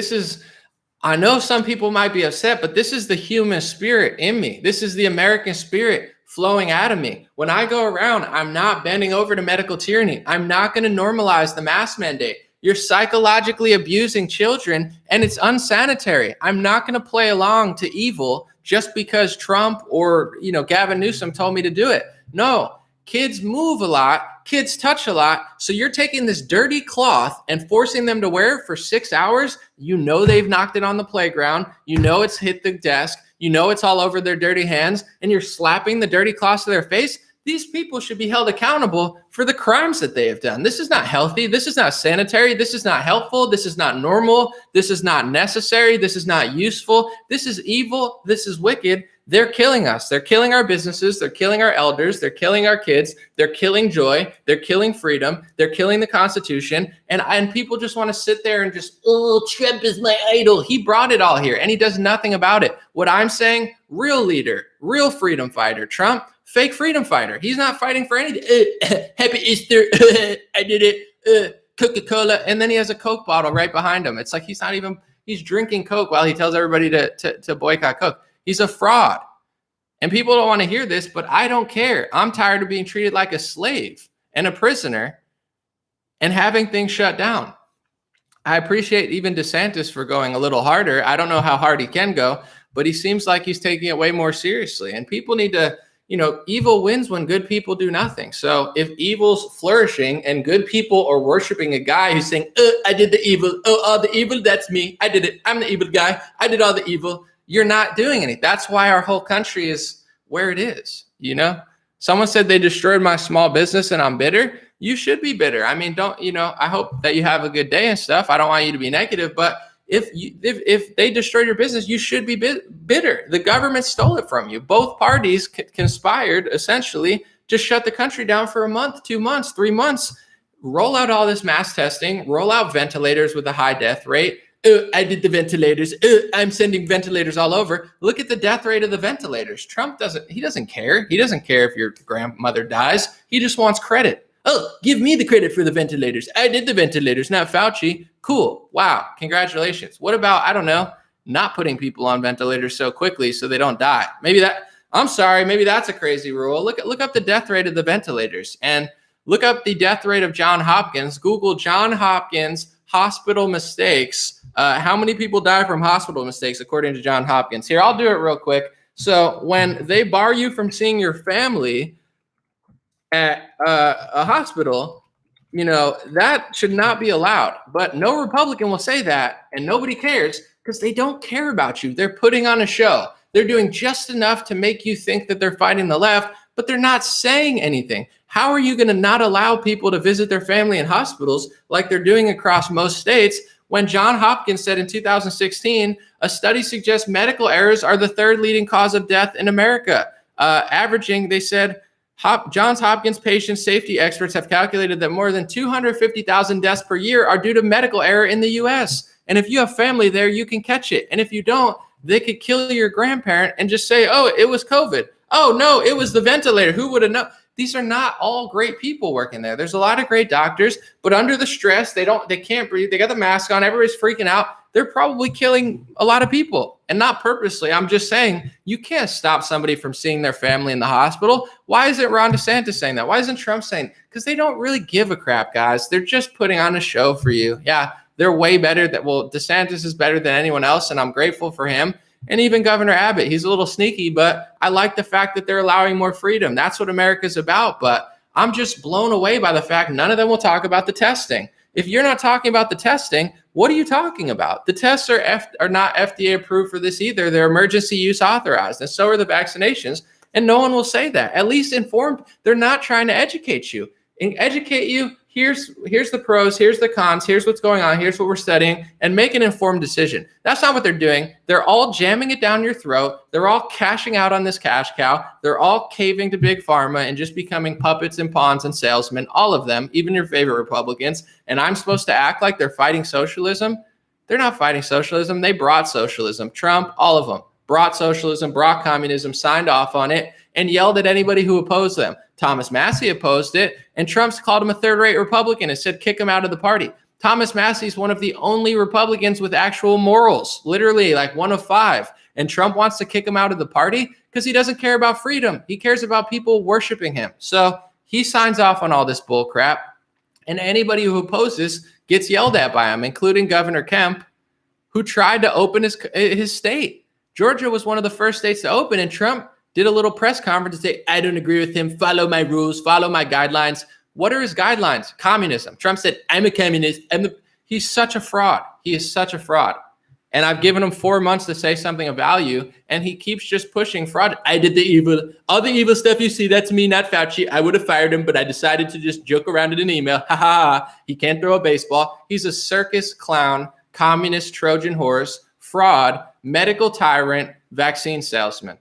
I know some people might be upset, but this is the human spirit in me. This is the American spirit flowing out of me. When I go around, I'm not bending over to medical tyranny. I'm not going to normalize the mask mandate. You're psychologically abusing children, and it's unsanitary. I'm not going to play along to evil just because Trump or Gavin Newsom told me to do it. No, kids move a lot. Kids touch a lot. So you're taking this dirty cloth and forcing them to wear it for 6 hours. They've knocked it on the playground. It's hit the desk. It's all over their dirty hands, and you're slapping the dirty cloth to their face. These people should be held accountable for the crimes that they have done. This is not healthy. This is not sanitary. This is not helpful. This is not normal. This is not necessary. This is not useful. This is evil. This is wicked. They're killing us. They're killing our businesses. They're killing our elders. They're killing our kids. They're killing joy. They're killing freedom. They're killing the Constitution. And people just want to sit there and just, Trump is my idol. He brought it all here, and he does nothing about it. What I'm saying, real leader, real freedom fighter. Trump, fake freedom fighter. He's not fighting for anything. Happy Easter. I did it. Coca-Cola. And then he has a Coke bottle right behind him. It's like he's drinking Coke while he tells everybody to boycott Coke. He's a fraud. And people don't want to hear this, but I don't care. I'm tired of being treated like a slave and a prisoner and having things shut down. I appreciate even DeSantis for going a little harder. I don't know how hard he can go, but he seems like he's taking it way more seriously. And people need to, evil wins when good people do nothing. So if evil's flourishing and good people are worshiping a guy who's saying, I did the evil. All the evil, that's me. I did it. I'm the evil guy. I did all the evil. You're not doing anything. That's why our whole country is where it is. Someone said they destroyed my small business and I'm bitter. You should be bitter. I mean, I hope that you have a good day and stuff. I don't want you to be negative, but if they destroyed your business, you should be bitter. The government stole it from you. Both parties conspired essentially to shut the country down for a month, 2 months, 3 months, roll out all this mass testing, roll out ventilators with a high death rate. I did the ventilators. I'm sending ventilators all over. Look at the death rate of the ventilators. Trump doesn't care. He doesn't care if your grandmother dies. He just wants credit. Give me the credit for the ventilators. I did the ventilators, not Fauci. Cool. Wow. Congratulations. What about, I don't know, not putting people on ventilators so quickly so they don't die? Maybe that's a crazy rule. Look up the death rate of the ventilators and look up the death rate of John Hopkins. Google John Hopkins hospital mistakes. How many people die from hospital mistakes according to John Hopkins? Here, I'll do it real quick. So when they bar you from seeing your family at a hospital, that should not be allowed. But no Republican will say that, and nobody cares because they don't care about you. They're putting on a show. They're doing just enough to make you think that they're fighting the left, but they're not saying anything. How are you going to not allow people to visit their family in hospitals like they're doing across most states when Johns Hopkins said in 2016, a study suggests medical errors are the third leading cause of death in America? Averaging, they said, Johns Hopkins patient safety experts have calculated that more than 250,000 deaths per year are due to medical error in the U.S. And if you have family there, you can catch it. And if you don't, they could kill your grandparent and just say, oh, it was COVID. Oh, no, it was the ventilator. Who would have known? These are not all great people working there. There's a lot of great doctors, but under the stress, they can't breathe. They got the mask on. Everybody's freaking out. They're probably killing a lot of people, and not purposely. I'm just saying you can't stop somebody from seeing their family in the hospital. Why isn't Ron DeSantis saying that? Why isn't Trump saying? Because they don't really give a crap, guys. They're just putting on a show for you. Yeah, they're way better. DeSantis is better than anyone else, and I'm grateful for him. And even Governor Abbott, he's a little sneaky, but I like the fact that they're allowing more freedom. That's what America's about. But I'm just blown away by the fact none of them will talk about the testing. If you're not talking about the testing, what are you talking about? The tests are not FDA approved for this either. They're emergency use authorized, and so are the vaccinations. And no one will say that. At least informed. They're not trying to educate you. Educate you. Here's the pros, here's the cons, here's what's going on, here's what we're studying, and make an informed decision. That's not what they're doing. They're all jamming it down your throat. They're all cashing out on this cash cow. They're all caving to big pharma and just becoming puppets and pawns and salesmen, all of them, even your favorite Republicans. And I'm supposed to act like they're fighting socialism? They're not fighting socialism. They brought socialism. Trump, all of them, brought socialism, brought communism, signed off on it, and yelled at anybody who opposed them. Thomas Massie opposed it, and Trump's called him a third-rate Republican and said kick him out of the party. Thomas Massie's one of the only Republicans with actual morals, literally like one of 5. And Trump wants to kick him out of the party because he doesn't care about freedom. He cares about people worshiping him. So he signs off on all this bull crap, and anybody who opposes gets yelled at by him, including Governor Kemp, who tried to open his state. Georgia was one of the first states to open, and Trump did a little press conference to say, I don't agree with him. Follow my rules. Follow my guidelines. What are his guidelines? Communism. Trump said, I'm a communist. He's such a fraud. He is such a fraud. And I've given him 4 months to say something of value, and he keeps just pushing fraud. I did the evil. All the evil stuff you see, that's me, not Fauci. I would have fired him, but I decided to just joke around in an email. Ha ha. He can't throw a baseball. He's a circus clown, communist Trojan horse, fraud, medical tyrant, vaccine salesman.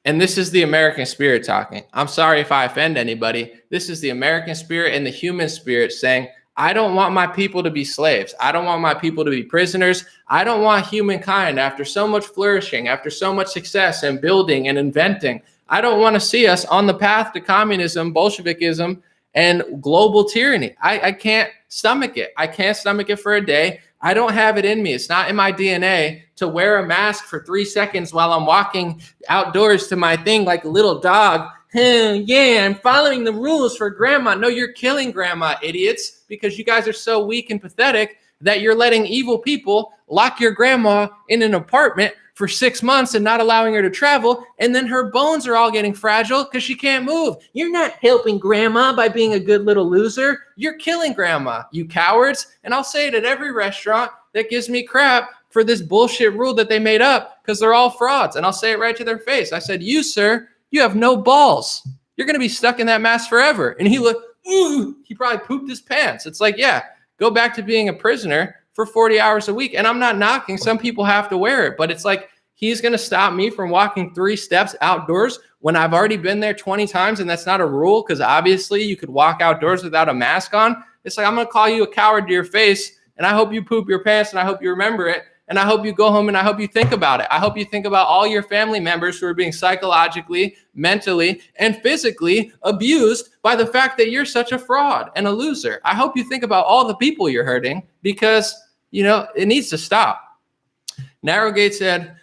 And this is the American spirit talking. I'm sorry if I offend anybody. This is the American spirit and the human spirit saying, I don't want my people to be slaves. I don't want my people to be prisoners. I don't want humankind, after so much flourishing, after so much success and building and inventing, I don't want to see us on the path to communism, Bolshevikism, and global tyranny. I can't stomach it. I can't stomach it for a day. I don't have it in me. It's not in my DNA to wear a mask for 3 seconds while I'm walking outdoors to my thing like a little dog. Yeah, I'm following the rules for grandma. No, you're killing grandma, idiots, because you guys are so weak and pathetic that you're letting evil people lock your grandma in an apartment for 6 months and not allowing her to travel. And then her bones are all getting fragile because she can't move. You're not helping grandma by being a good little loser. You're killing grandma, you cowards. And I'll say it at every restaurant that gives me crap for this bullshit rule that they made up because they're all frauds. And I'll say it right to their face. I said, you, sir, you have no balls. You're going to be stuck in that mask forever. And he looked, ooh, he probably pooped his pants. It's like, yeah, go back to being a prisoner for 40 hours a week. And I'm not knocking. Some people have to wear it, but it's like, he's going to stop me from walking 3 steps outdoors when I've already been there 20 times. And that's not a rule because obviously you could walk outdoors without a mask on. It's like, I'm going to call you a coward to your face. And I hope you poop your pants and I hope you remember it. And I hope you go home and I hope you think about it. I hope you think about all your family members who are being psychologically, mentally, and physically abused by the fact that you're such a fraud and a loser. I hope you think about all the people you're hurting because, you know, it needs to stop. Narrowgate said,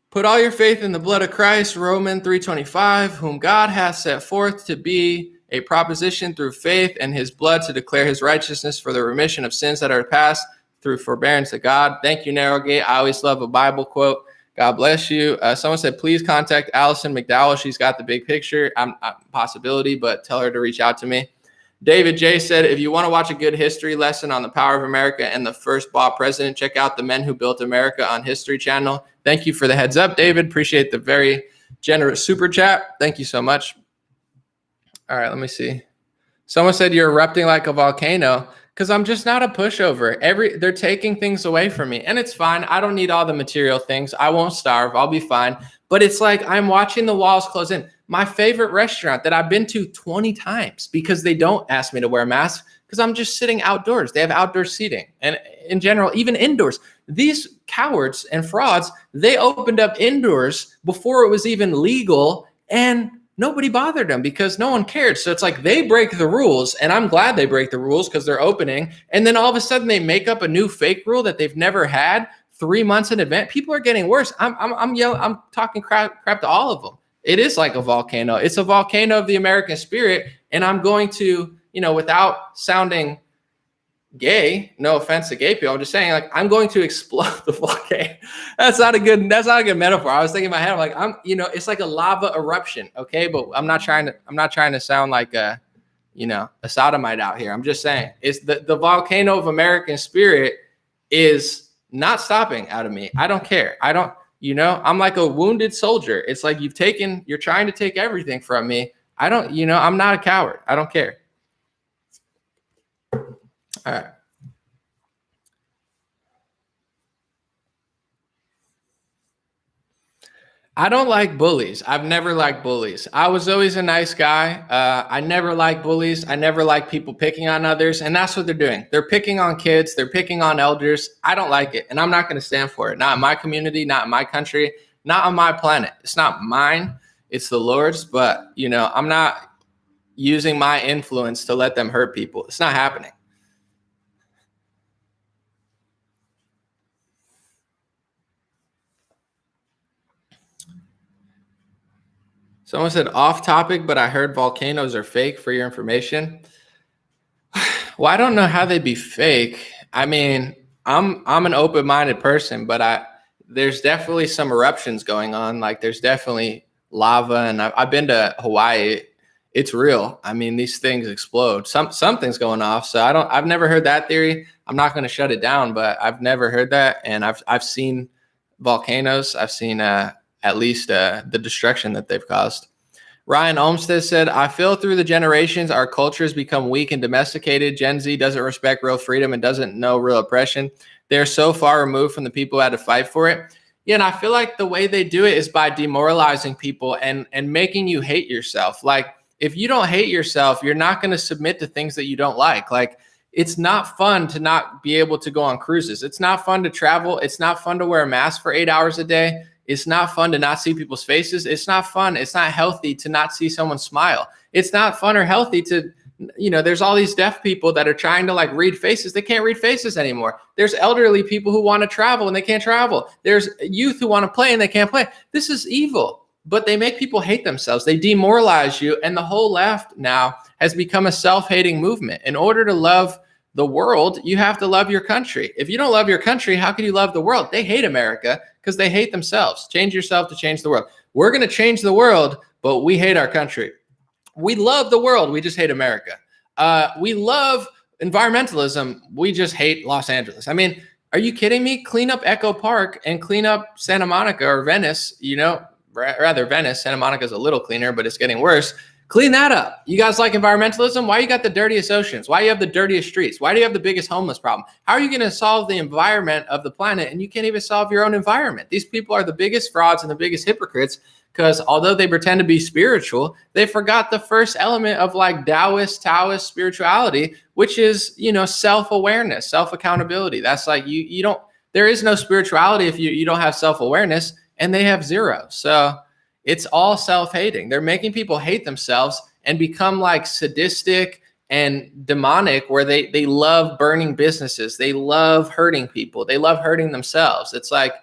put all your faith in the blood of Christ, Romans 3:25, whom God hath set forth to be a proposition through faith and his blood to declare his righteousness for the remission of sins that are past through forbearance of God. Thank you, Narrowgate. I always love a Bible quote. God bless you. Someone said, please contact Allison McDowell. She's got the big picture. I'm possibility, but tell her to reach out to me. David J said, if you want to watch a good history lesson on the power of America and the first black president, check out The Men Who Built America on History Channel. Thank you for the heads up, David. Appreciate the very generous super chat. Thank you so much. All right, let me see. Someone said you're erupting like a volcano because I'm just not a pushover. They're taking things away from me, and it's fine. I don't need all the material things. I won't starve. I'll be fine. But it's like I'm watching the walls close in. My favorite restaurant that I've been to 20 times because they don't ask me to wear a mask because I'm just sitting outdoors. They have outdoor seating. And in general, even indoors, these cowards and frauds, they opened up indoors before it was even legal, and nobody bothered them because no one cared. So it's like they break the rules, and I'm glad they break the rules because they're opening. And then all of a sudden they make up a new fake rule that they've never had 3 months in advance. People are getting worse. I'm yelling. I'm talking crap to all of them. It is like a volcano. It's a volcano of the American spirit. And I'm going to, without sounding gay, no offense to gay people, I'm just saying, like, I'm going to explode the volcano. That's not a good metaphor. I was thinking in my head, I'm like, it's like a lava eruption. Okay. But I'm not trying to sound like a sodomite out here. I'm just saying it's the volcano of American spirit is not stopping out of me. I don't care. I'm like a wounded soldier. It's like you're trying to take everything from me. I'm not a coward. I don't care. All right. I don't like bullies. I've never liked bullies. I was always a nice guy. I never liked bullies. I never liked people picking on others. And that's what they're doing. They're picking on kids. They're picking on elders. I don't like it. And I'm not going to stand for it. Not in my community, not in my country, not on my planet. It's not mine. It's the Lord's. But, I'm not using my influence to let them hurt people. It's not happening. Someone said off topic, but I heard volcanoes are fake for your information. Well, I don't know how they'd be fake. I mean, I'm an open-minded person, but there's definitely some eruptions going on. Like there's definitely lava, and I've been to Hawaii. It's real. I mean, these things explode. Something's going off. So I've never heard that theory. I'm not going to shut it down, but I've never heard that. And I've seen volcanoes. I've seen at least the destruction that they've caused. Ryan Olmsted said, I feel through the generations, our culture has become weak and domesticated. Gen Z doesn't respect real freedom and doesn't know real oppression. They're so far removed from the people who had to fight for it. Yeah, and I feel like the way they do it is by demoralizing people and making you hate yourself. Like, if you don't hate yourself, you're not going to submit to things that you don't like. Like, it's not fun to not be able to go on cruises. It's not fun to travel. It's not fun to wear a mask for 8 hours a day. It's not fun to not see people's faces. It's not fun. It's not healthy to not see someone smile. It's not fun or healthy to, there's all these deaf people that are trying to like read faces. They can't read faces anymore. There's elderly people who want to travel and they can't travel. There's youth who want to play and they can't play. This is evil, but they make people hate themselves. They demoralize you. And the whole left now has become a self-hating movement. In order to love the world, you have to love your country. If you don't love your country, how can you love the world? They hate America because they hate themselves. Change yourself to change the world. We're going to change the world, but we hate our country. We love the world. We just hate America. We love environmentalism. We just hate Los Angeles. I mean, are you kidding me? Clean up Echo Park and clean up Santa Monica or Venice, rather Venice. Santa Monica is a little cleaner, but it's getting worse. Clean that up. You guys like environmentalism? Why you got the dirtiest oceans? Why you have the dirtiest streets? Why do you have the biggest homeless problem? How are you going to solve the environment of the planet and you can't even solve your own environment? These people are the biggest frauds and the biggest hypocrites because although they pretend to be spiritual, they forgot the first element of like Taoist spirituality, which is, self-awareness, self-accountability. That's like there is no spirituality if you don't have self-awareness, and they have zero. So it's all self-hating. They're making people hate themselves and become like sadistic and demonic where they love burning businesses. They love hurting people. They love hurting themselves. It's like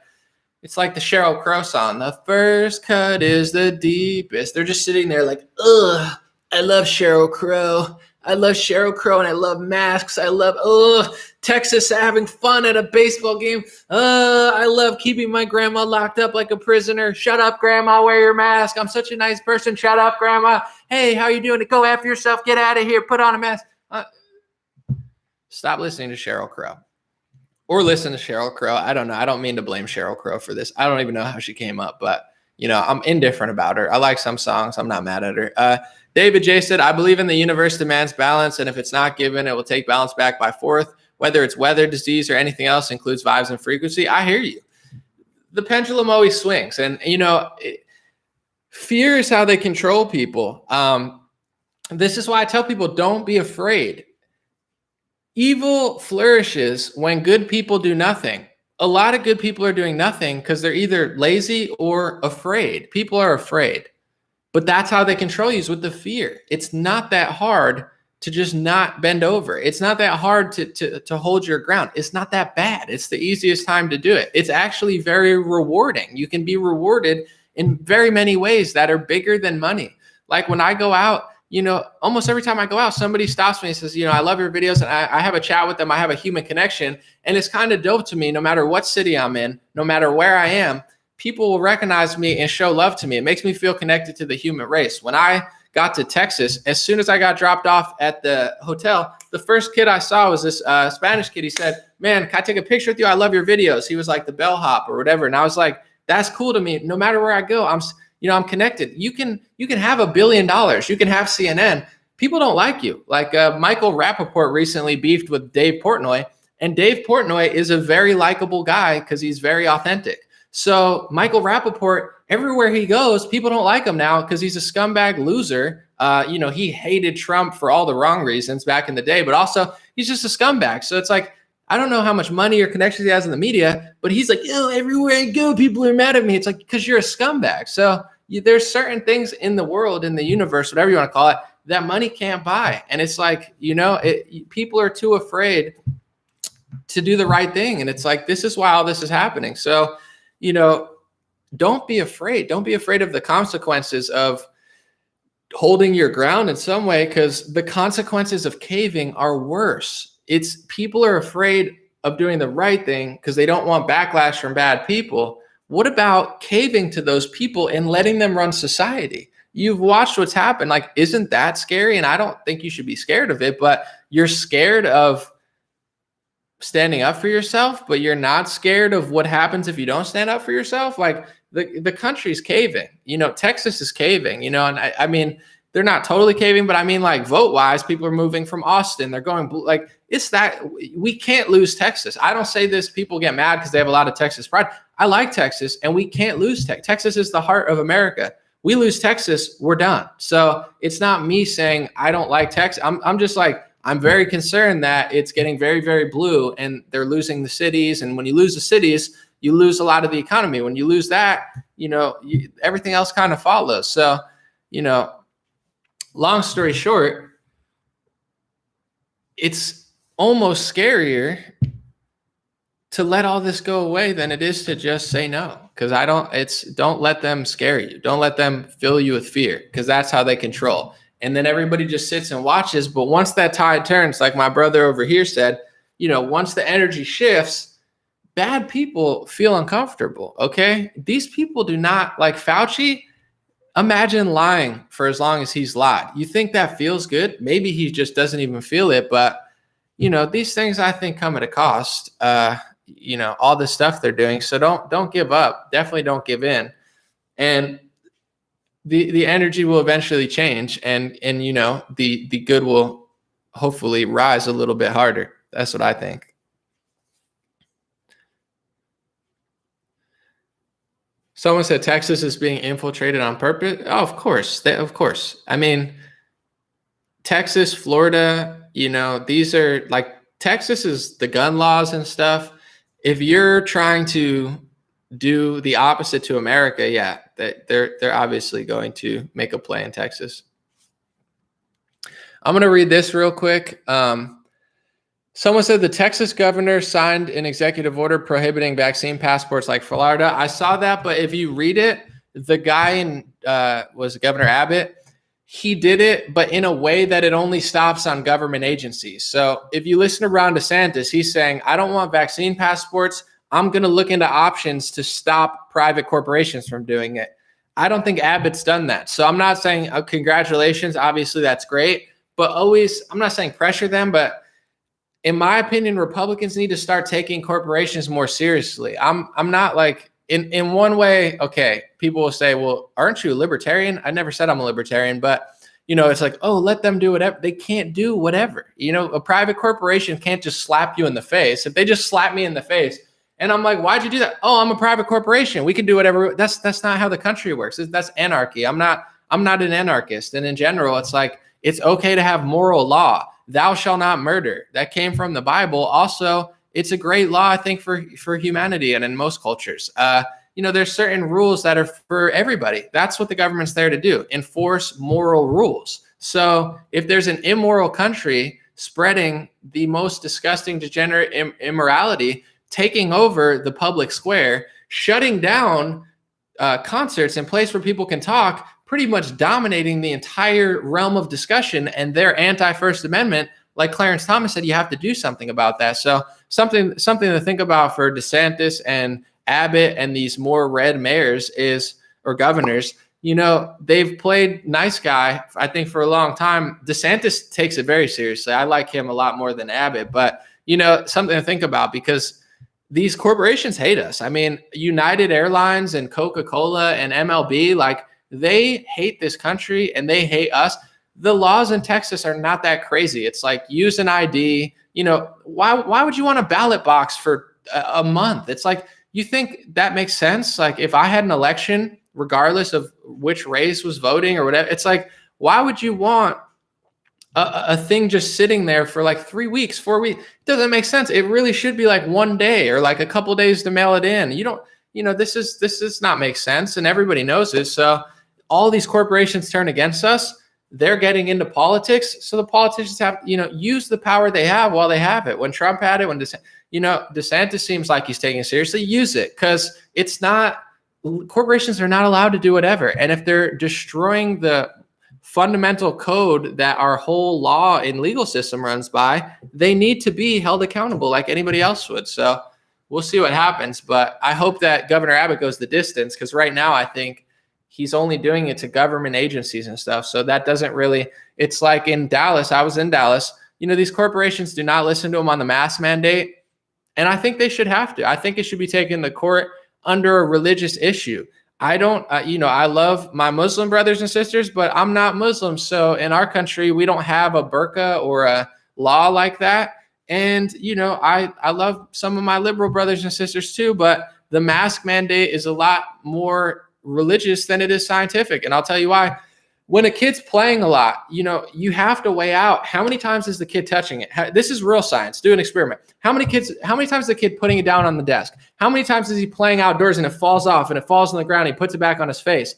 the Sheryl Crow song, the first cut is the deepest. They're just sitting there like, ugh, I love Sheryl Crow. I love Sheryl Crow and I love masks. I love Texas having fun at a baseball game. I love keeping my grandma locked up like a prisoner. Shut up, grandma. Wear your mask. I'm such a nice person. Shut up, grandma. Hey, how you doing? Go after yourself. Get out of here. Put on a mask. Stop listening to Sheryl Crow. Or listen to Sheryl Crow. I don't know. I don't mean to blame Sheryl Crow for this. I don't even know how she came up, but I'm indifferent about her. I like some songs. I'm not mad at her. David J said, I believe in the universe demands balance, and if it's not given, it will take balance back by force. Whether it's weather, disease, or anything else, includes vibes and frequency. I hear you. The pendulum always swings, and fear is how they control people. This is why I tell people, don't be afraid. Evil flourishes when good people do nothing. A lot of good people are doing nothing because they're either lazy or afraid. People are afraid, but that's how they control you, is with the fear. It's not that hard to just not bend over. It's not that hard to hold your ground. It's not that bad. It's the easiest time to do it. It's actually very rewarding. You can be rewarded in very many ways that are bigger than money. Like when I go out, almost every time I go out, somebody stops me and says, I love your videos. And I have a chat with them. I have a human connection. And it's kind of dope to me, no matter what city I'm in, no matter where I am, people will recognize me and show love to me. It makes me feel connected to the human race. When I got to Texas, as soon as I got dropped off at the hotel, the first kid I saw was this Spanish kid. He said, man, can I take a picture with you? I love your videos. He was like the bellhop or whatever. And I was like, that's cool to me. No matter where I go, I'm connected. You can have $1 billion. You can have CNN. People don't like you. Like Michael Rappaport recently beefed with Dave Portnoy, and Dave Portnoy is a very likable guy because he's very authentic. So Michael Rappaport, everywhere he goes, people don't like him now because he's a scumbag loser. He hated Trump for all the wrong reasons back in the day, but also he's just a scumbag. So it's like, I don't know how much money or connections he has in the media, but he's like, everywhere I go, people are mad at me. It's like, because you're a scumbag. So there's certain things in the world, in the universe, whatever you want to call it, that money can't buy. And it's like, people are too afraid to do the right thing. And it's like, this is why all this is happening. So, don't be afraid. Don't be afraid of the consequences of holding your ground in some way, because the consequences of caving are worse. People are afraid of doing the right thing because they don't want backlash from bad people. What about caving to those people and letting them run society? You've watched what's happened. Like, isn't that scary? And I don't think you should be scared of it, but you're scared of standing up for yourself, but you're not scared of what happens if you don't stand up for yourself. Like the country's caving, Texas is caving, and I mean, they're not totally caving, but I mean, like vote wise, people are moving from Austin. They're going like, it's that we can't lose Texas. I don't say this, people get mad because they have a lot of Texas pride. I like Texas, and we can't lose Texas is the heart of America. We lose Texas, we're done. So it's not me saying I don't like Texas. I'm just like, I'm very concerned that it's getting very, very blue and they're losing the cities. And when you lose the cities, you lose a lot of the economy. When you lose that, everything else kind of follows. So, long story short, it's almost scarier to let all this go away than it is to just say no. Because don't let them scare you. Don't let them fill you with fear, because that's how they control. And then everybody just sits and watches. But once that tide turns, like my brother over here said, once the energy shifts, bad people feel uncomfortable. Okay. These people do not like Fauci. Imagine lying for as long as he's lied. You think that feels good? Maybe he just doesn't even feel it. But, these things I think come at a cost, all the stuff they're doing. So don't give up. Definitely don't give in. And the energy will eventually change, and the good will hopefully rise a little bit harder. That's what I think. Someone said Texas is being infiltrated on purpose. Oh, of course. Of course. I mean, Texas, Florida, these are like, Texas is the gun laws and stuff. If you're trying to do the opposite to America, yeah, they're obviously going to make a play in Texas. I'm going to read this real quick. Someone said the Texas governor signed an executive order prohibiting vaccine passports like Florida. I saw that, but if you read it, the guy was Governor Abbott. he did it, but in a way that it only stops on government agencies. So if you listen to Ron DeSantis, he's saying, I don't want vaccine passports. I'm going to look into options to stop private corporations from doing it. I don't think Abbott's done that. So I'm not saying, oh, congratulations. Obviously, that's great. But always, I'm not saying pressure them, but in my opinion, Republicans need to start taking corporations more seriously. I'm not like, in one way, okay, people will say, well, aren't you a libertarian? I never said I'm a libertarian, but it's like, oh, let them do whatever. They can't do whatever. A private corporation can't just slap you in the face. If they just slap me in the face and I'm like, why'd you do that? Oh, I'm a private corporation. We can do whatever. That's not how the country works. That's anarchy. I'm not an anarchist. And in general, it's like, it's okay to have moral law. Thou shalt not murder. That came from the Bible. Also, it's a great law, I think, for humanity and in most cultures. There's certain rules that are for everybody. That's what the government's there to do, enforce moral rules. So if there's an immoral country spreading the most disgusting, degenerate immorality, taking over the public square, shutting down concerts and place where people can talk, pretty much dominating the entire realm of discussion, and they're anti-First Amendment, like Clarence Thomas said, you have to do something about that. So something to think about for DeSantis and Abbott and these more red mayors or governors. They've played nice guy, I think, for a long time. DeSantis takes it very seriously. I like him a lot more than Abbott, but something to think about, because these corporations hate us. I mean, United Airlines and Coca-Cola and MLB, like, they hate this country and they hate us. The laws in Texas are not that crazy. It's like, use an ID. Why would you want a ballot box for a month? It's like, you think that makes sense? Like, if I had an election, regardless of which race was voting or whatever, it's like, why would you want a thing just sitting there for like 3 weeks, 4 weeks? It doesn't make sense. It really should be like one day or like a couple days to mail it in. This does not make sense, and everybody knows this. So all these corporations turn against us. They're getting into politics. So the politicians have, use the power they have while they have it. When Trump had it, when DeSantis seems like he's taking it seriously, use it, because corporations are not allowed to do whatever. And if they're destroying the fundamental code that our whole law and legal system runs by, they need to be held accountable like anybody else would. So we'll see what happens. But I hope that Governor Abbott goes the distance, because right now I think he's only doing it to government agencies and stuff. So that doesn't really, it's like in Dallas, I was in Dallas, these corporations do not listen to him on the mask mandate. And I think they should have to. I think it should be taken to court under a religious issue. I don't, I love my Muslim brothers and sisters, but I'm not Muslim. So in our country, we don't have a burqa or a law like that. And, I love some of my liberal brothers and sisters too, but the mask mandate is a lot more religious than it is scientific. And I'll tell you why. When a kid's playing a lot, you have to weigh out how many times is the kid touching it. This is real science. Do an experiment. How many times is the kid putting it down on the desk? How many times is he playing outdoors and it falls off and it falls on the ground? He puts it back on his face.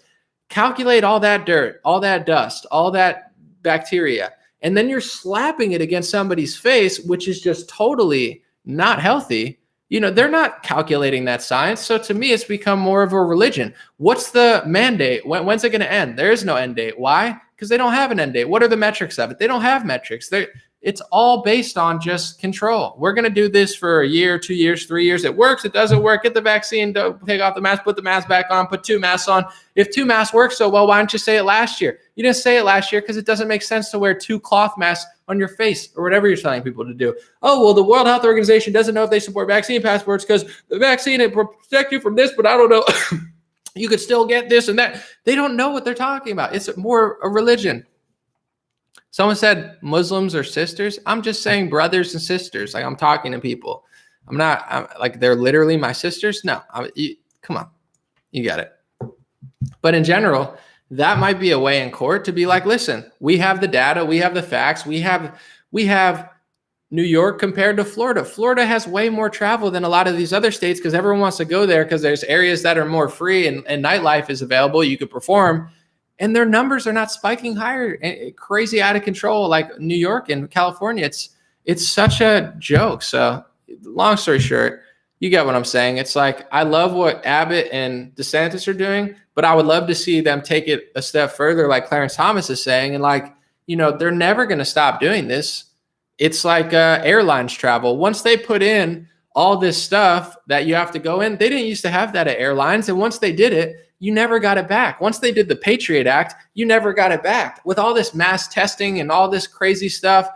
Calculate all that dirt, all that dust, all that bacteria. And then you're slapping it against somebody's face, which is just totally not healthy. They're not calculating that science. So to me, it's become more of a religion. What's the mandate? When's it going to end? There is no end date. Why? Because they don't have an end date. What are the metrics of it? They don't have metrics. It's all based on just control. We're going to do this for a year, 2 years, 3 years. It works. It doesn't work. Get the vaccine. Don't take off the mask. Put the mask back on. Put 2 masks on. If 2 masks work so well, why didn't you say it last year? You didn't say it last year because it doesn't make sense to wear 2 cloth masks on your face or whatever you're telling people to do. Oh, well, the World Health Organization doesn't know if they support vaccine passports because the vaccine, it protect you from this, but I don't know. You could still get this and that. They don't know what they're talking about. It's more a religion. Someone said Muslims are sisters. I'm just saying brothers and sisters. Like, I'm talking to people. I'm like, they're literally my sisters. No, come on. You got it. But in general, that might be a way in court to be like, listen, we have the data. We have the facts. We have New York compared to Florida. Florida has way more travel than a lot of these other states because everyone wants to go there because there's areas that are more free and nightlife is available. You could perform. And their numbers are not spiking higher, crazy out of control like New York and California. It's such a joke. So long story short, You get what I'm saying? It's like, I love what Abbott and DeSantis are doing, but I would love to see them take it a step further, like Clarence Thomas is saying. And like, they're never going to stop doing this. It's like airlines travel. Once they put in all this stuff that you have to go in, they didn't used to have that at airlines. And once they did it, you never got it back. Once they did the Patriot Act, you never got it back. With all this mass testing and all this crazy stuff,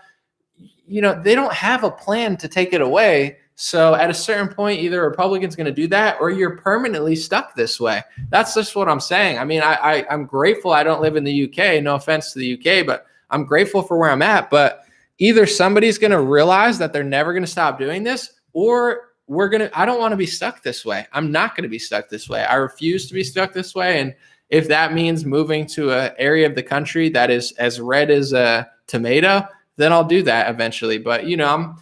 they don't have a plan to take it away. So at a certain point, either a Republican's going to do that or you're permanently stuck this way. That's just what I'm saying. I mean, I'm grateful I don't live in the UK. No offense to the UK, but I'm grateful for where I'm at. But either somebody's going to realize that they're never going to stop doing this, or I don't want to be stuck this way. I'm not going to be stuck this way. I refuse to be stuck this way. And if that means moving to an area of the country that is as red as a tomato, then I'll do that eventually. But, I'm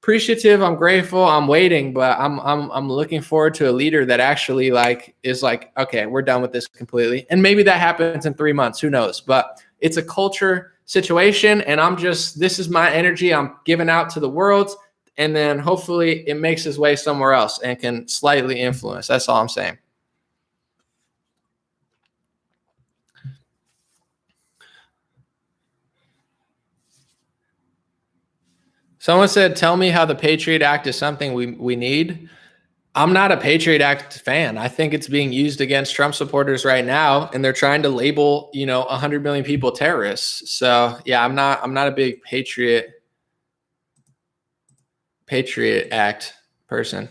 appreciative. I'm grateful. I'm waiting, but I'm looking forward to a leader that actually is like, okay, we're done with this completely. And maybe that happens in 3 months. Who knows? But it's a culture situation. And this is my energy I'm giving out to the world. And then hopefully it makes its way somewhere else and can slightly influence. That's all I'm saying. Someone said, tell me how the Patriot Act is something we need. I'm not a Patriot Act fan. I think it's being used against Trump supporters right now, and they're trying to label, 100 million people terrorists. So yeah, I'm not a big Patriot Act person.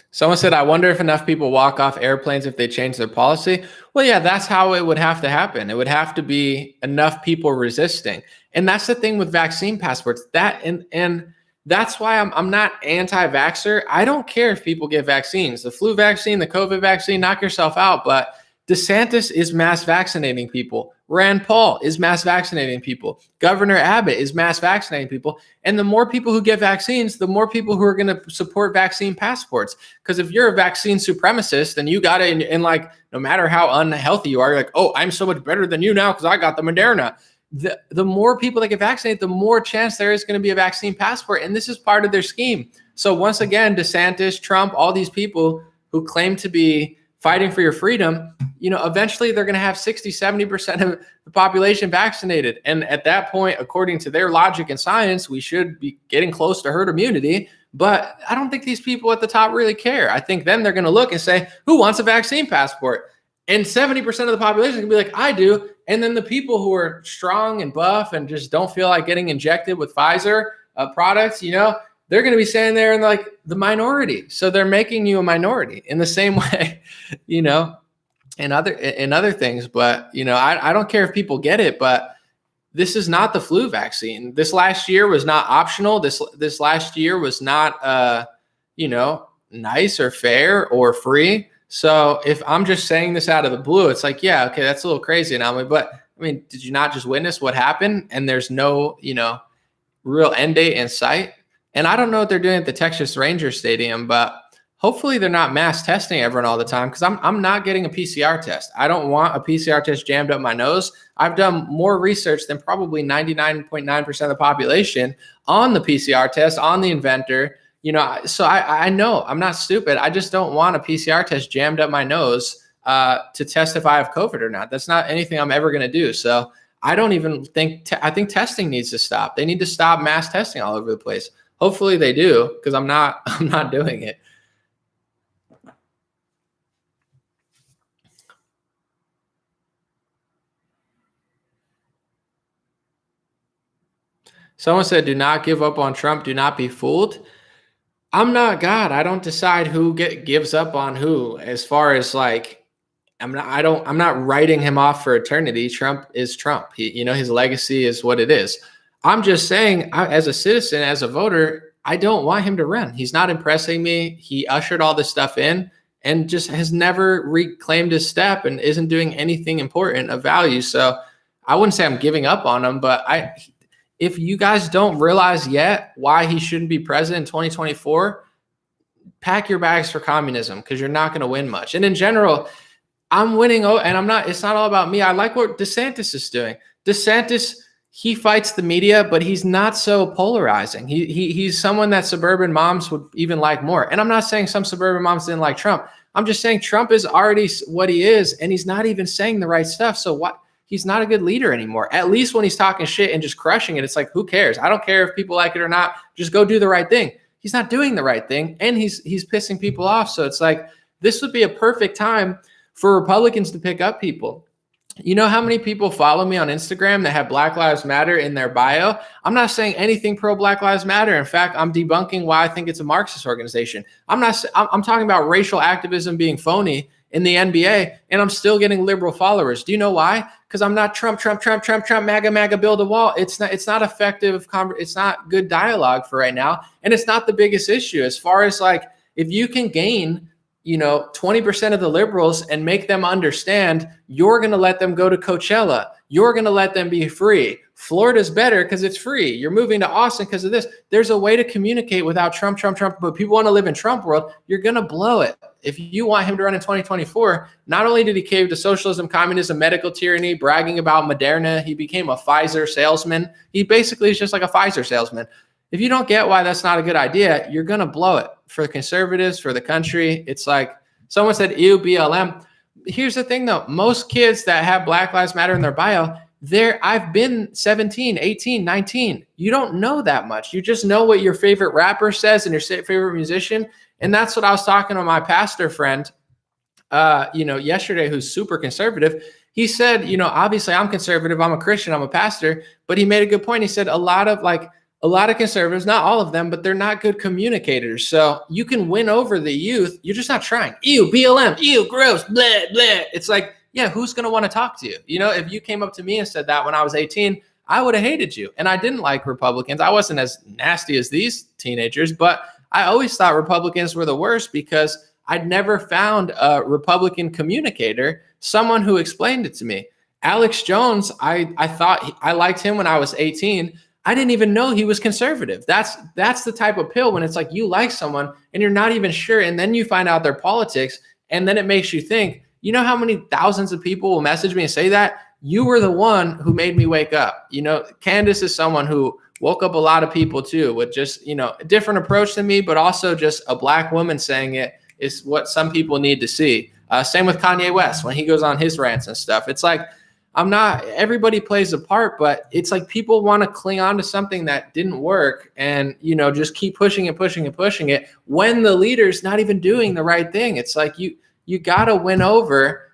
Someone said, I wonder if enough people walk off airplanes if they change their policy. Well, yeah, that's how it would have to happen. It would have to be enough people resisting. And that's the thing with vaccine passports. And that's why I'm not anti-vaxxer. I don't care if people get vaccines. The flu vaccine, the COVID vaccine, knock yourself out. But DeSantis is mass vaccinating people. Rand Paul is mass vaccinating people. Governor Abbott is mass vaccinating people. And the more people who get vaccines, the more people who are going to support vaccine passports. Because if you're a vaccine supremacist, then you got it. And like, no matter how unhealthy you are, you're like, oh, I'm so much better than you now because I got the Moderna. The more people that get vaccinated, the more chance there is going to be a vaccine passport. And this is part of their scheme. So once again, DeSantis, Trump, all these people who claim to be fighting for your freedom, eventually they're going to have 60, 70% of the population vaccinated. And at that point, according to their logic and science, we should be getting close to herd immunity. But I don't think these people at the top really care. I think then they're going to look and say, who wants a vaccine passport? And 70% of the population can be like, I do. And then the people who are strong and buff and just don't feel like getting injected with Pfizer products, they're going to be standing there in like the minority. So they're making you a minority in the same way, in other things. But, I don't care if people get it, but this is not the flu vaccine. This last year was not optional. This last year was not, nice or fair or free. So if I'm just saying this out of the blue, it's like, yeah, okay, that's a little crazy, Anomaly. But I mean, did you not just witness what happened? And there's no, real end date in sight. And I don't know what they're doing at the Texas Rangers Stadium, but hopefully they're not mass testing everyone all the time, because I'm not getting a PCR test. I don't want a PCR test jammed up my nose. I've done more research than probably 99.9% of the population on the PCR test, on the inventor. So I know I'm not stupid. I just don't want a PCR test jammed up my nose to test if I have COVID or not. That's not anything I'm ever going to do. So I don't even think, I think testing needs to stop. They need to stop mass testing all over the place. Hopefully they do, because I'm not doing it. Someone said, do not give up on Trump. Do not be fooled. I'm not God. I don't decide who gives up on who. As far as like, I'm not writing him off for eternity. Trump is Trump. His legacy is what it is. I'm just saying, as a citizen, as a voter, I don't want him to run. He's not impressing me. He ushered all this stuff in and just has never reclaimed his step and isn't doing anything important of value. So I wouldn't say I'm giving up on him, but if you guys don't realize yet why he shouldn't be president in 2024, pack your bags for communism, because you're not going to win much. And in general, I'm winning. And it's not all about me. I like what DeSantis is doing. DeSantis, he fights the media, but he's not so polarizing. He's someone that suburban moms would even like more. And I'm not saying some suburban moms didn't like Trump. I'm just saying Trump is already what he is, and he's not even saying the right stuff. So what? He's not a good leader anymore. At least when he's talking shit and just crushing it, it's like, who cares? I don't care if people like it or not. Just go do the right thing. He's not doing the right thing, and he's pissing people off. So it's like, this would be a perfect time for Republicans to pick up people. You know how many people follow me on Instagram that have Black Lives Matter in their bio? I'm not saying anything pro Black Lives Matter. In fact, I'm debunking why I think it's a Marxist organization. I'm talking about racial activism being phony in the NBA, and I'm still getting liberal followers. Do you know why? Because I'm not Trump, MAGA, build a wall. It's not effective. It's not good dialogue for right now. And it's not the biggest issue as far as like, if you can gain 20% of the liberals and make them understand you're going to let them go to Coachella. You're going to let them be free. Florida's better because it's free. You're moving to Austin because of this. There's a way to communicate without Trump, but people want to live in Trump world. You're going to blow it. If you want him to run in 2024, not only did he cave to socialism, communism, medical tyranny, bragging about Moderna, he became a Pfizer salesman. He basically is just like a Pfizer salesman. If you don't get why that's not a good idea, you're going to blow it for the conservatives, for the country. It's like someone said, ew, BLM. Here's the thing, though. Most kids that have Black Lives Matter in their bio, I've been 17, 18, 19. You don't know that much. You just know what your favorite rapper says and your favorite musician. And that's what I was talking to my pastor friend, yesterday, who's super conservative. He said, obviously I'm conservative. I'm a Christian. I'm a pastor. But he made a good point. He said a lot of conservatives, not all of them, but they're not good communicators. So you can win over the youth. You're just not trying. Ew, BLM, ew, gross, blah, blah. It's like, yeah, who's going to want to talk to you? If you came up to me and said that when I was 18, I would have hated you. And I didn't like Republicans. I wasn't as nasty as these teenagers, but I always thought Republicans were the worst because I'd never found a Republican communicator, someone who explained it to me. Alex Jones, I thought I liked him when I was 18. I didn't even know he was conservative. That's the type of pill when it's like you like someone and you're not even sure. And then you find out their politics and then it makes you think, you know how many thousands of people will message me and say that? You were the one who made me wake up. Candace is someone who woke up a lot of people too with just, a different approach than me, but also just a Black woman saying it is what some people need to see. Same with Kanye West when he goes on his rants and stuff. It's like, everybody plays a part, but it's like people want to cling on to something that didn't work and, just keep pushing it when the leader's not even doing the right thing. It's like you got to win over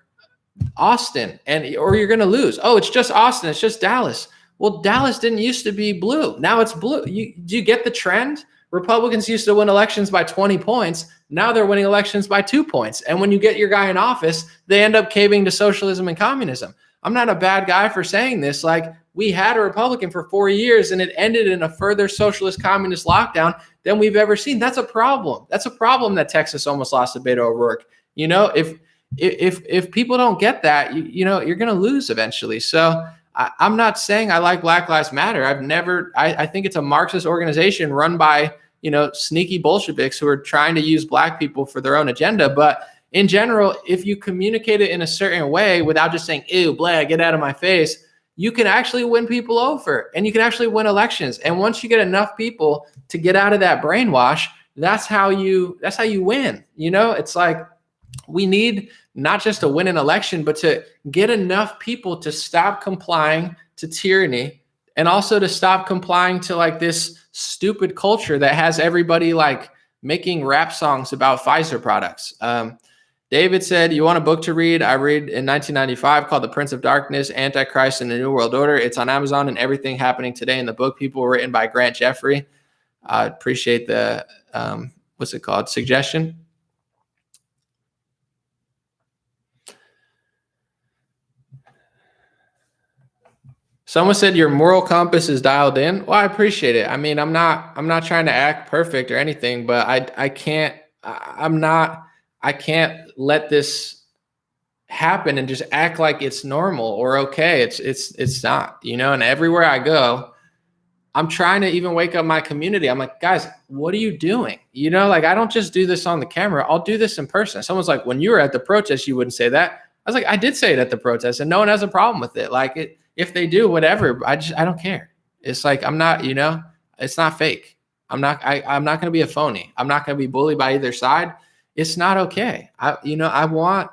Austin or you're going to lose. Oh, it's just Austin. It's just Dallas. Well, Dallas didn't used to be blue. Now it's blue. Do you get the trend? Republicans used to win elections by 20 points. Now they're winning elections by 2 points. And when you get your guy in office, they end up caving to socialism and communism. I'm not a bad guy for saying this. Like, we had a Republican for 4 years and it ended in a further socialist communist lockdown than we've ever seen. That's a problem. That's a problem that Texas almost lost to Beto O'Rourke. If people don't get that, you're going to lose eventually. So I'm not saying I like Black Lives Matter. I think it's a Marxist organization run by, sneaky Bolsheviks who are trying to use Black people for their own agenda. But in general, if you communicate it in a certain way without just saying, ew, blah, get out of my face, you can actually win people over and you can actually win elections. And once you get enough people to get out of that brainwash, that's how you win. It's like we need not just to win an election, but to get enough people to stop complying to tyranny and also to stop complying to like this stupid culture that has everybody like making rap songs about Pfizer products. David said, you want a book to read? I read in 1995 called The Prince of Darkness, Antichrist and the New World Order. It's on Amazon and everything happening today in the book. People were written by Grant Jeffrey. I appreciate the, suggestion. Someone said your moral compass is dialed in. Well, I appreciate it. I mean, I'm not trying to act perfect or anything, but I can't let this happen and just act like it's normal or okay. It's not, and everywhere I go, I'm trying to even wake up my community. I'm like, guys, what are you doing? I don't just do this on the camera. I'll do this in person. Someone's like, when you were at the protest, you wouldn't say that. I was like, I did say it at the protest and no one has a problem with it. Like if they do, whatever. I don't care. It's like, I'm not, it's not fake. I'm not going to be a phony. I'm not going to be bullied by either side. It's not okay. I want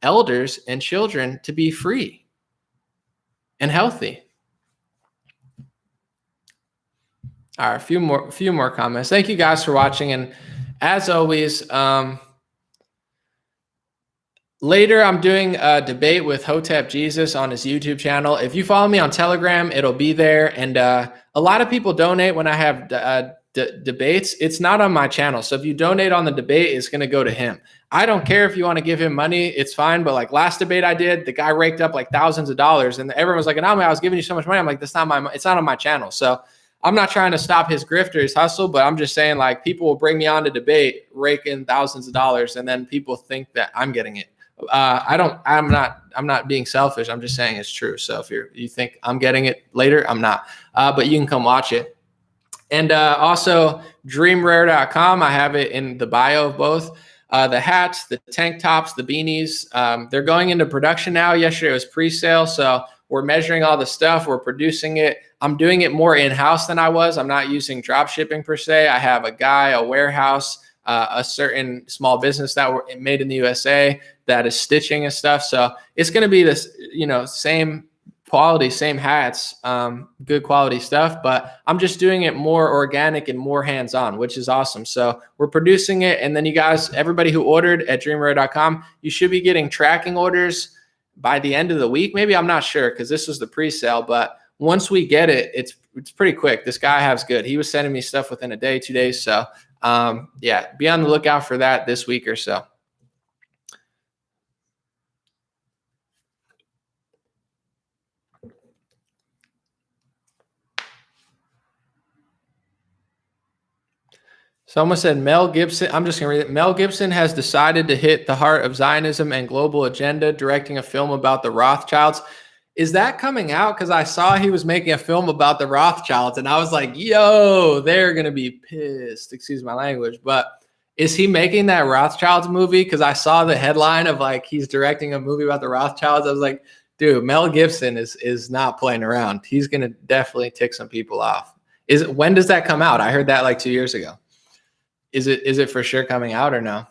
elders and children to be free and healthy. All right, a few more comments. Thank you guys for watching. And as always, later I'm doing a debate with Hotep Jesus on his YouTube channel. If you follow me on Telegram, it'll be there. And a lot of people donate when I have debates. It's not on my channel. So if you donate on the debate, it's going to go to him. I don't care if you want to give him money. It's fine. But like last debate I did, the guy raked up like thousands of dollars. And everyone was like, no, I was giving you so much money. I'm like, it's not on my channel. So I'm not trying to stop his grift or his hustle, but I'm just saying, like, people will bring me on to debate, rake in thousands of dollars, and then people think that I'm getting it. I'm not being selfish. I'm just saying it's true. So if you think I'm getting it later, I'm not. But you can come watch it. And also dreamrare.com. I have it in the bio of both. The hats, the tank tops, the beanies, they're going into production now. Yesterday was pre-sale. So we're measuring all the stuff. We're producing it. I'm doing it more in-house than I was. I'm not using drop shipping per se. I have a guy, a warehouse, a certain small business that were made in the USA that is stitching and stuff. So it's going to be this, same quality, same hats, good quality stuff, but I'm just doing it more organic and more hands-on, which is awesome. So we're producing it. And then you guys, everybody who ordered at dreamrare.com, you should be getting tracking orders by the end of the week. Maybe, I'm not sure, because this was the pre-sale, but once we get it, it's pretty quick. This guy has good. He was sending me stuff within a day, 2 days. So yeah, be on the lookout for that this week or so. Someone said Mel Gibson. I'm just going to read it. Mel Gibson has decided to hit the heart of Zionism and global agenda, directing a film about the Rothschilds. Is that coming out? Because I saw he was making a film about the Rothschilds, and I was like, yo, they're going to be pissed. Excuse my language. But is he making that Rothschilds movie? Because I saw the headline of like he's directing a movie about the Rothschilds. I was like, dude, Mel Gibson is not playing around. He's going to definitely tick some people off. When does that come out? I heard that like 2 years ago. Is it for sure coming out or no?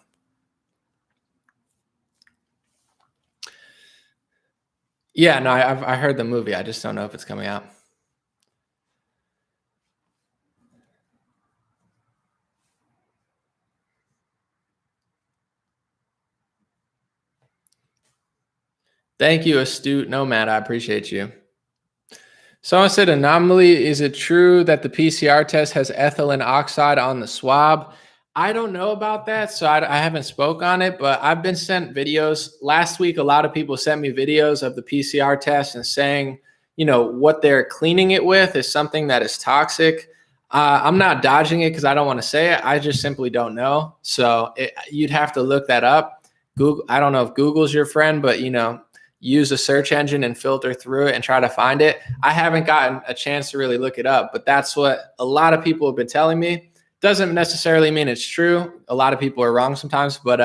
Yeah, no, I heard the movie. I just don't know if it's coming out. Thank you, Astute Nomad. I appreciate you. Someone said, anomaly, is it true that the PCR test has ethylene oxide on the swab? I don't know about that, so I haven't spoke on it, but I've been sent videos. Last week, a lot of people sent me videos of the PCR test and saying, what they're cleaning it with is something that is toxic. I'm not dodging it because I don't want to say it. I just simply don't know. So you'd have to look that up. Google. I don't know if Google's your friend, but, use a search engine and filter through it and try to find it. I haven't gotten a chance to really look it up, but that's what a lot of people have been telling me. Doesn't necessarily mean it's true. A lot of people are wrong sometimes, but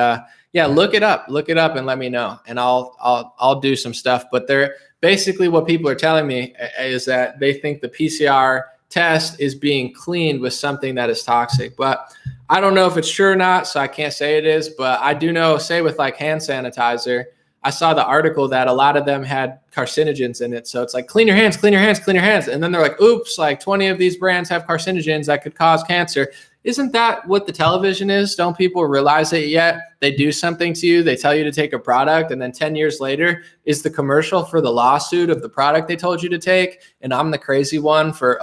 yeah, look it up and let me know, and I'll do some stuff. But they're basically, what people are telling me is that they think the PCR test is being cleaned with something that is toxic, but I don't know if it's true or not, so I can't say it is. But I do know, say with like hand sanitizer, I saw the article that a lot of them had carcinogens in it. So it's like, clean your hands, clean your hands, clean your hands. And then they're like, oops, like 20 of these brands have carcinogens that could cause cancer. Isn't that what the television is? Don't people realize it yet? They do something to you. They tell you to take a product. And then 10 years later is the commercial for the lawsuit of the product they told you to take. And I'm the crazy one for,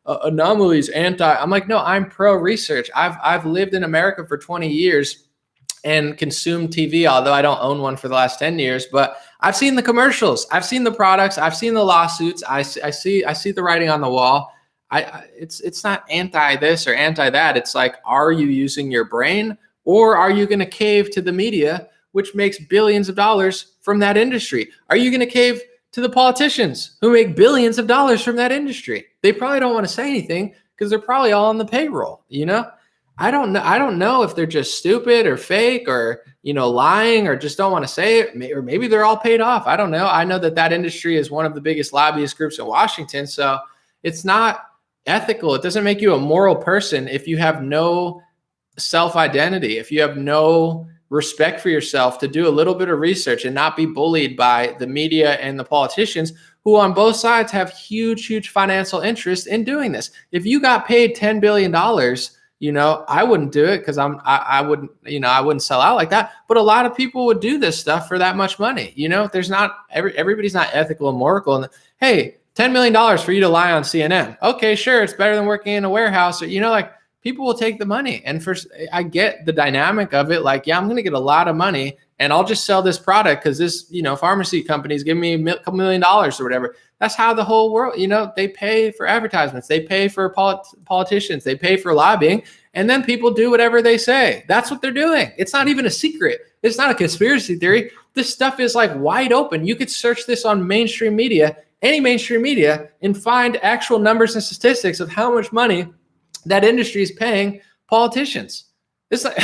anomalies, I'm like, no, I'm pro research. I've lived in America for 20 years and consume TV, although I don't own one for the last 10 years, but I've seen the commercials, I've seen the products, I've seen the lawsuits, I see the writing on the wall. It's not anti this or anti that. It's like, are you using your brain, or are you going to cave to the media, which makes billions of dollars from that industry? Are you going to cave to the politicians who make billions of dollars from that industry? They probably don't want to say anything because they're probably all on the payroll, I don't know if they're just stupid or fake, or, lying or just don't want to say it, or maybe they're all paid off. I don't know. I know that industry is one of the biggest lobbyist groups in Washington. So it's not ethical. It doesn't make you a moral person if you have no self-identity, if you have no respect for yourself to do a little bit of research and not be bullied by the media and the politicians who on both sides have huge financial interest in doing this. If you got paid $10 billion, I wouldn't do it because I wouldn't, I wouldn't sell out like that. But a lot of people would do this stuff for that much money. There's not everybody's not ethical and moral. And hey, $10 million for you to lie on CNN. Okay, sure. It's better than working in a warehouse. Or, people will take the money. And I get the dynamic of it. Like, yeah, I'm going to get a lot of money and I'll just sell this product because this, pharmacy company is giving me a couple $1 million or whatever. That's how the whole world, they pay for advertisements. They pay for politicians. They pay for lobbying. And then people do whatever they say. That's what they're doing. It's not even a secret. It's not a conspiracy theory. This stuff is like wide open. You could search this on mainstream media, any mainstream media, and find actual numbers and statistics of how much money that industry is paying politicians. It's like,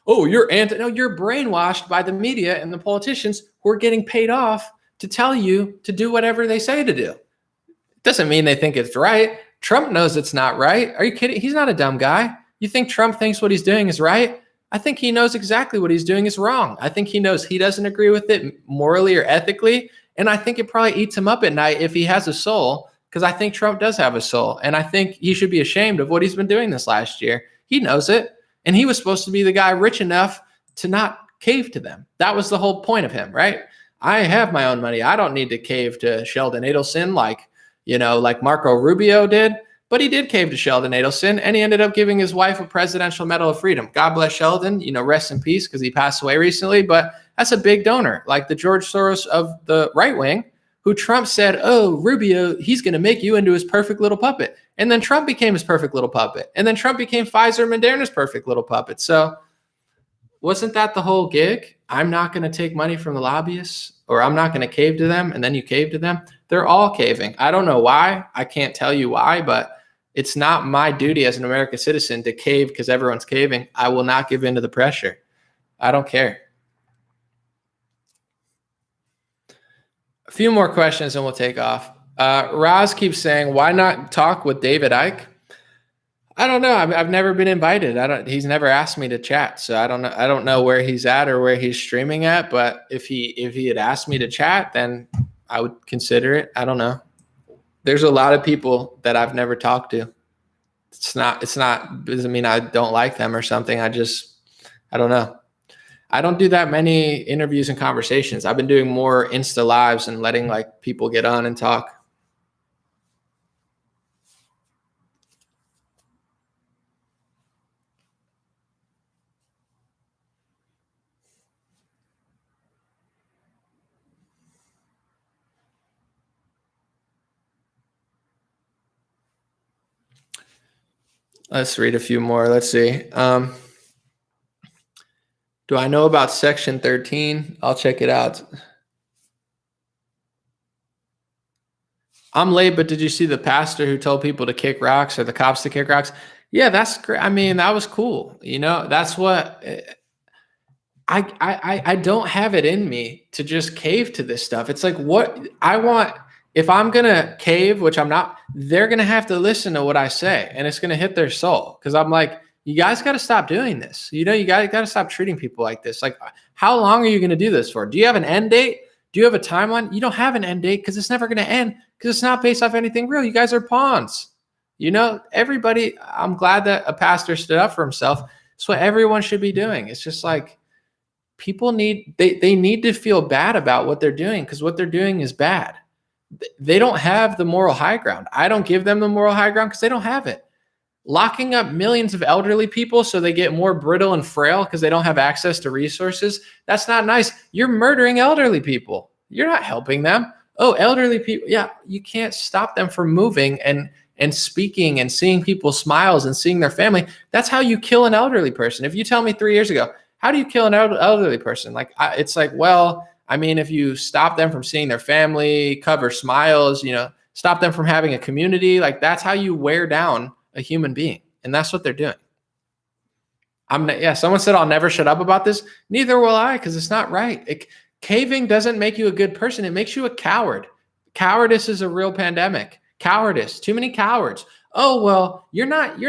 oh, you're brainwashed by the media and the politicians who are getting paid off to tell you to do whatever they say to do. It doesn't mean they think it's right. Trump knows it's not right. Are you kidding? He's not a dumb guy. You think Trump thinks what he's doing is right? I think he knows exactly what he's doing is wrong. I think he knows he doesn't agree with it morally or ethically. And I think it probably eats him up at night if he has a soul, because I think Trump does have a soul. And I think he should be ashamed of what he's been doing this last year. He knows it. And he was supposed to be the guy rich enough to not cave to them. That was the whole point of him, right? I have my own money. I don't need to cave to Sheldon Adelson like Marco Rubio did. But he did cave to Sheldon Adelson, and he ended up giving his wife a Presidential Medal of Freedom. God bless Sheldon, rest in peace because he passed away recently. But that's a big donor, like the George Soros of the right wing, who Trump said, oh, Rubio, he's going to make you into his perfect little puppet. And then Trump became his perfect little puppet. And then Trump became Pfizer and Moderna's perfect little puppet. So wasn't that the whole gig? I'm not going to take money from the lobbyists, or I'm not going to cave to them, and then you cave to them. They're all caving. I don't know why. I can't tell you why, but it's not my duty as an American citizen to cave because everyone's caving. I will not give in to the pressure. I don't care. A few more questions and we'll take off. Roz keeps saying, why not talk with David Icke? I don't know. I've never been invited. He's never asked me to chat. So I don't know where he's at or where he's streaming at. But if he had asked me to chat, then I would consider it. I don't know. There's a lot of people that I've never talked to. It's not doesn't mean I don't like them or something. I don't know. I don't do that many interviews and conversations. I've been doing more Insta lives and letting people get on and talk. Let's read a few more. Let's see. Do I know about Section 13? I'll check it out. I'm late, but did you see the pastor who told people to kick rocks, or the cops to kick rocks? Yeah, that's great. I mean, that was cool. That's what I don't have it in me to just cave to this stuff. It's like what I want. If I'm going to cave, which I'm not, they're going to have to listen to what I say, and it's going to hit their soul. Because I'm like, you guys got to stop doing this. You got to stop treating people like this. Like, how long are you going to do this for? Do you have an end date? Do you have a timeline? You don't have an end date because it's never going to end, because it's not based off anything real. You guys are pawns. Everybody, I'm glad that a pastor stood up for himself. It's what everyone should be doing. It's just like people need to feel bad about what they're doing, because what they're doing is bad. They don't have the moral high ground. I don't give them the moral high ground because they don't have it. Locking up millions of elderly people so they get more brittle and frail because they don't have access to resources, that's not nice. You're murdering elderly people. You're not helping them. Oh, elderly people. Yeah, you can't stop them from moving and speaking and seeing people's smiles and seeing their family. That's how you kill an elderly person. If you tell me 3 years ago, how do you kill an elderly person? It's like, well, I mean, if you stop them from seeing their family, cover smiles, stop them from having a community, that's how you wear down a human being. And that's what they're doing. Yeah, someone said I'll never shut up about this. Neither will I, because it's not right. Caving doesn't make you a good person. It makes you a coward. Cowardice is a real pandemic. Cowardice. Too many cowards. Oh, well, you're not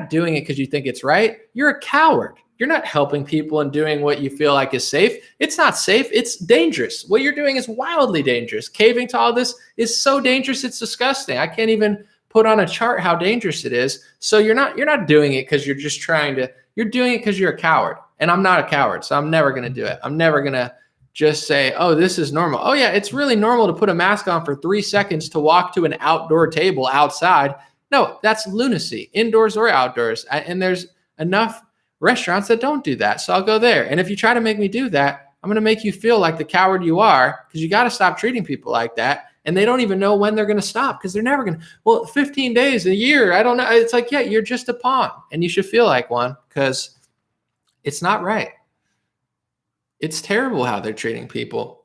doing it because you think it's right. You're a coward. You're not helping people and doing what you feel like is safe. It's not safe. It's dangerous. What you're doing is wildly dangerous. Caving to all this is so dangerous. It's disgusting. I can't even put on a chart how dangerous it is. So you're not doing it because you're just trying to. You're doing it because you're a coward, and I'm not a coward, so I'm never going to do it. I'm never going to just say, oh, this is normal. Oh, yeah, it's really normal to put a mask on for 3 seconds to walk to an outdoor table outside. No, that's lunacy, indoors or outdoors. And there's enough restaurants that don't do that, so I'll go there. And if you try to make me do that, I'm going to make you feel like the coward you are, because you got to stop treating people like that. And they don't even know when they're going to stop, because they're never going to. Well, 15 days, a year, I don't know. It's like, yeah, you're just a pawn, and you should feel like one, because it's not right. It's terrible how they're treating people.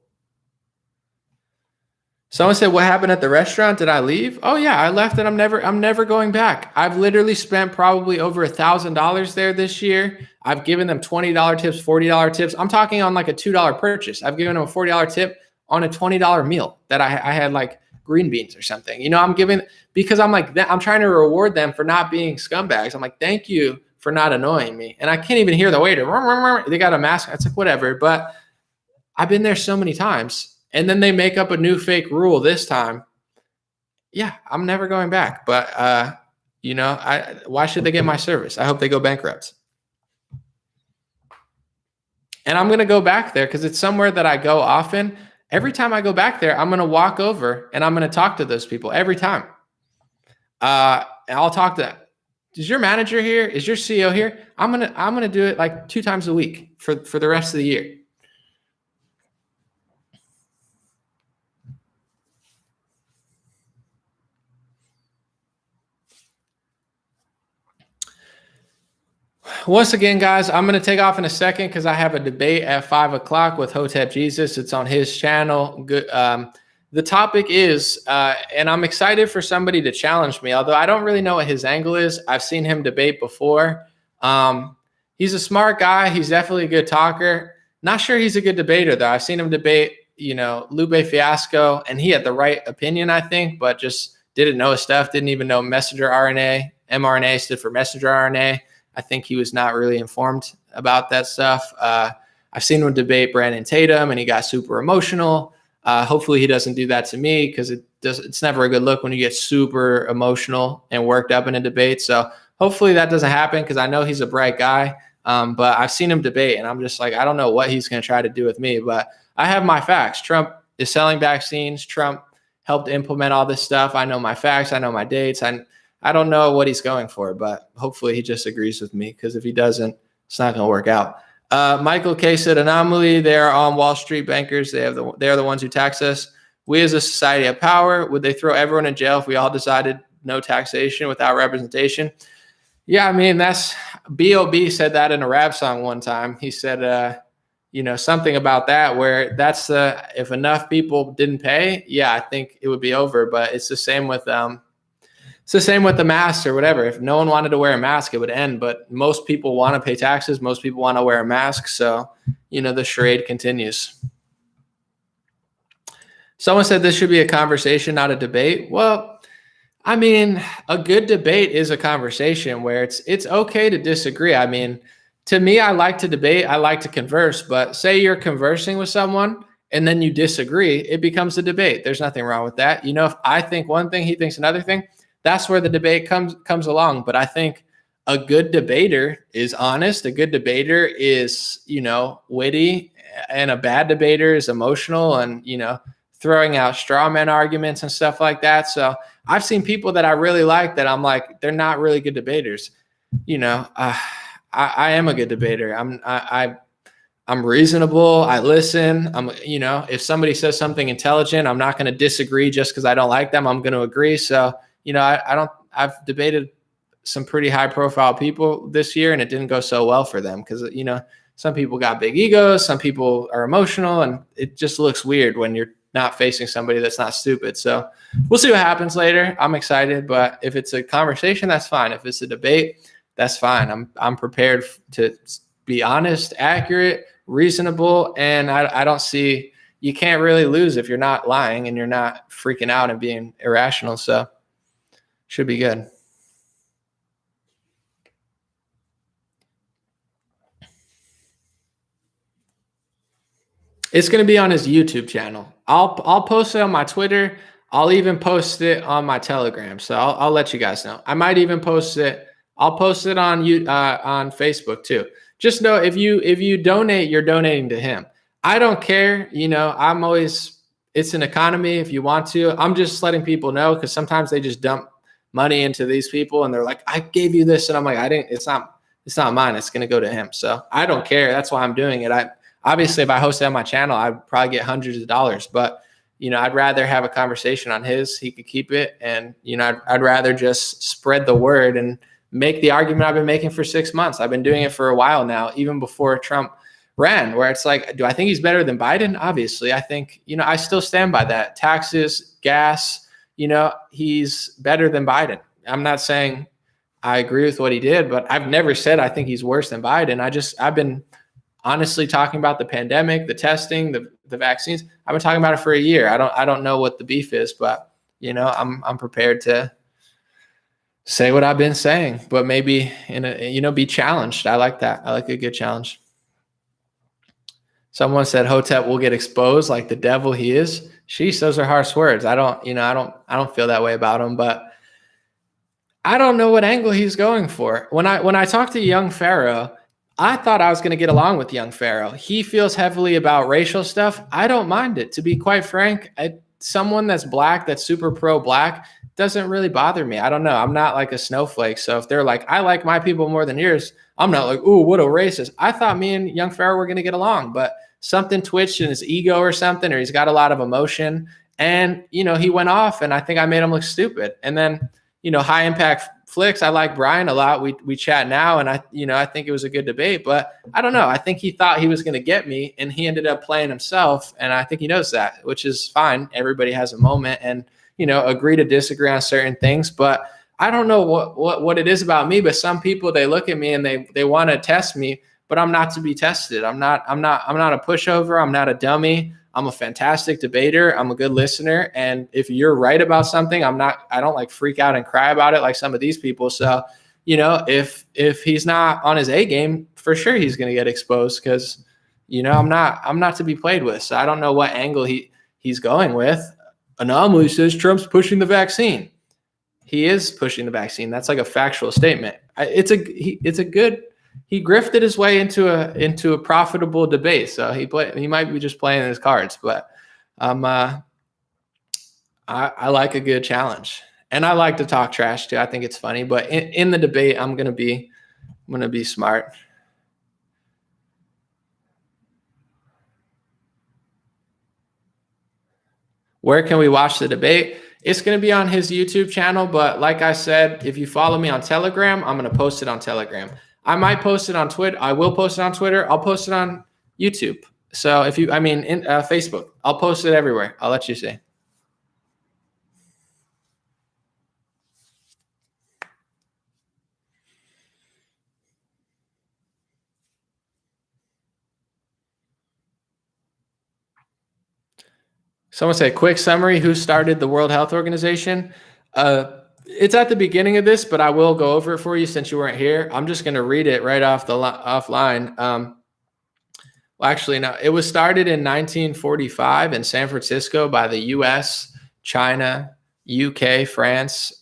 Someone said, what happened at the restaurant? Did I leave? Oh yeah, I left, and I'm never going back. I've literally spent probably over $1,000 there this year. I've given them $20 tips, $40 tips. I'm talking on like a $2 purchase. I've given them a $40 tip on a $20 meal that I had like green beans or something. You know, I'm giving, because I'm like, I'm trying to reward them for not being scumbags. I'm like, thank you for not annoying me. And I can't even hear the waiter. They got a mask. It's like, whatever. But I've been there so many times. And then they make up a new fake rule this time. Yeah, I'm never going back. But, you know, why should they get my service? I hope they go bankrupt. And I'm going to go back there because it's somewhere that I go often. Every time I go back there, I'm going to walk over and I'm going to talk to those people every time. And I'll talk to them. Is your manager here? Is your CEO here? I'm gonna do it like 2 times a week for the rest of the year. Once again, guys, I'm going to take off in a second because I have a debate at 5 o'clock with Hotep Jesus. It's on his channel. Good. The topic is, and I'm excited for somebody to challenge me, although I don't really know what his angle is. I've seen him debate before. He's a smart guy. He's definitely a good talker. Not sure he's a good debater, though. I've seen him debate, you know, Lupe Fiasco, and he had the right opinion, I think, but just didn't know his stuff, didn't even know messenger RNA. mRNA stood for messenger RNA. I think he was not really informed about that stuff. I've seen him debate Brandon Tatum, and he got super emotional. Hopefully he doesn't do that to me, because it's never a good look when you get super emotional and worked up in a debate. So hopefully that doesn't happen, because I know he's a bright guy. But I've seen him debate, and I'm just like, I don't know what he's going to try to do with me, but I have my facts. Trump is selling vaccines. Trump helped implement all this stuff. I know my facts. I know my dates. I don't know what he's going for, but hopefully he just agrees with me, because if he doesn't, it's not going to work out. Michael K said, anomaly, they are on Wall Street bankers. They are the ones who tax us. We as a society have power. Would they throw everyone in jail if we all decided no taxation without representation? Yeah, I mean, that's B.O.B. said that in a rap song one time. He said, you know, something about that, where that's if enough people didn't pay, yeah, I think it would be over. But it's the same with the mask or whatever. If no one wanted to wear a mask, it would end. But most people want to pay taxes. Most people want to wear a mask. So, you know, the charade continues. Someone said this should be a conversation, not a debate. Well, I mean, a good debate is a conversation where it's okay to disagree. I mean, to me, I like to debate. I like to converse. But say you're conversing with someone and then you disagree, it becomes a debate. There's nothing wrong with that. You know, if I think one thing, he thinks another thing, that's where the debate comes along. But I think a good debater is honest. A good debater is, you know, witty, and a bad debater is emotional and, you know, throwing out straw man arguments and stuff like that. So I've seen people that I really like that I'm like, they're not really good debaters. You know, I am a good debater. I'm reasonable. I listen. You know, if somebody says something intelligent, I'm not going to disagree just because I don't like them. I'm going to agree. So, you know, I've debated some pretty high profile people this year, and it didn't go so well for them because, you know, some people got big egos, some people are emotional, and it just looks weird when you're not facing somebody that's not stupid. So we'll see what happens later. I'm excited, but if it's a conversation, that's fine. If it's a debate, that's fine. I'm prepared to be honest, accurate, reasonable, and I don't see, you can't really lose if you're not lying and you're not freaking out and being irrational. So should be good. It's going to be on his YouTube channel. I'll post it on my Twitter. I'll even post it on my Telegram. So I'll let you guys know. I might even post it. I'll post it on on Facebook too. Just know if you donate, you're donating to him. I don't care. You know, I'm always, it's an economy. If you want to, I'm just letting people know, because sometimes they just dump money into these people and they're like, I gave you this, and I'm like, I didn't. It's not mine. It's going to go to him. So I don't care. That's why I'm doing it. Obviously, if I hosted on my channel, I'd probably get hundreds of dollars. But, you know, I'd rather have a conversation on his. He could keep it. And, you know, I'd rather just spread the word and make the argument I've been making for 6 months. I've been doing it for a while now, even before Trump ran, where it's like, do I think he's better than Biden? Obviously, I think, you know, I still stand by that. Taxes, gas, you know, he's better than Biden. I'm not saying I agree with what he did, but I've never said I think he's worse than Biden. I've been honestly talking about the pandemic, the testing, the vaccines. I've been talking about it for a year. I don't know what the beef is, but you know, I'm prepared to say what I've been saying, but maybe be challenged. I like that. I like a good challenge. Someone said Hotep will get exposed like the devil he is. Sheesh, those are harsh words. I don't feel that way about him, but I don't know what angle he's going for. When I talked to young Pharaoh, I thought I was going to get along with young Pharaoh. He feels heavily about racial stuff. I don't mind it. To be quite frank, someone that's black, that's super pro-black, doesn't really bother me. I don't know. I'm not like a snowflake. So if they're like, I like my people more than yours, I'm not like, ooh, what a racist. I thought me and young Pharaoh were going to get along, but something twitched in his ego or something, or he's got a lot of emotion. And, you know, he went off, and I think I made him look stupid. And then, you know, high impact flicks. I like Brian a lot. We chat now, and I think it was a good debate, but I don't know. I think he thought he was going to get me, and he ended up playing himself. And I think he knows that, which is fine. Everybody has a moment, and, you know, agree to disagree on certain things, but I don't know what it is about me, but some people, they look at me and they want to test me, but I'm not to be tested. I'm not a pushover. I'm not a dummy. I'm a fantastic debater. I'm a good listener. And if you're right about something, I don't like freak out and cry about it like some of these people. So, you know, if he's not on his A game, for sure he's going to get exposed, because, you know, I'm not to be played with. So I don't know what angle he's going with. Anomaly says Trump's pushing the vaccine. He is pushing the vaccine. That's like a factual statement. He grifted his way into a profitable debate. So he might be just playing his cards, but I like a good challenge, and I like to talk trash too. I think it's funny, but in the debate, I'm gonna be smart. Where can we watch the debate? It's going to be on his YouTube channel, but like I said, if you follow me on Telegram, I'm going to post it on Telegram. I might post it on Twitter. I will post it on Twitter. I'll post it on YouTube. So in Facebook, I'll post it everywhere. I'll let you see. Someone say, quick summary, who started the World Health Organization? It's at the beginning of this, but I will go over it for you since you weren't here. I'm just going to read it right offline. Well, actually, no. It was started in 1945 in San Francisco by the U.S., China, UK, France,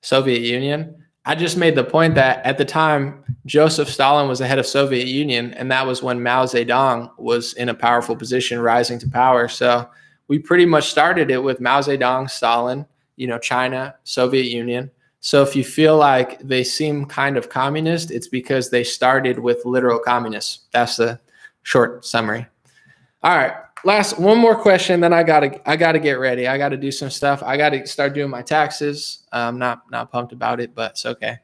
Soviet Union. I just made the point that at the time, Joseph Stalin was the head of Soviet Union, and that was when Mao Zedong was in a powerful position, rising to power. So we pretty much started it with Mao Zedong, Stalin, you know, China, Soviet Union. So if you feel like they seem kind of communist, it's because they started with literal communists. That's the short summary. All right. One more question, then I gotta get ready. I gotta do some stuff. I gotta start doing my taxes. I'm not pumped about it, but it's okay.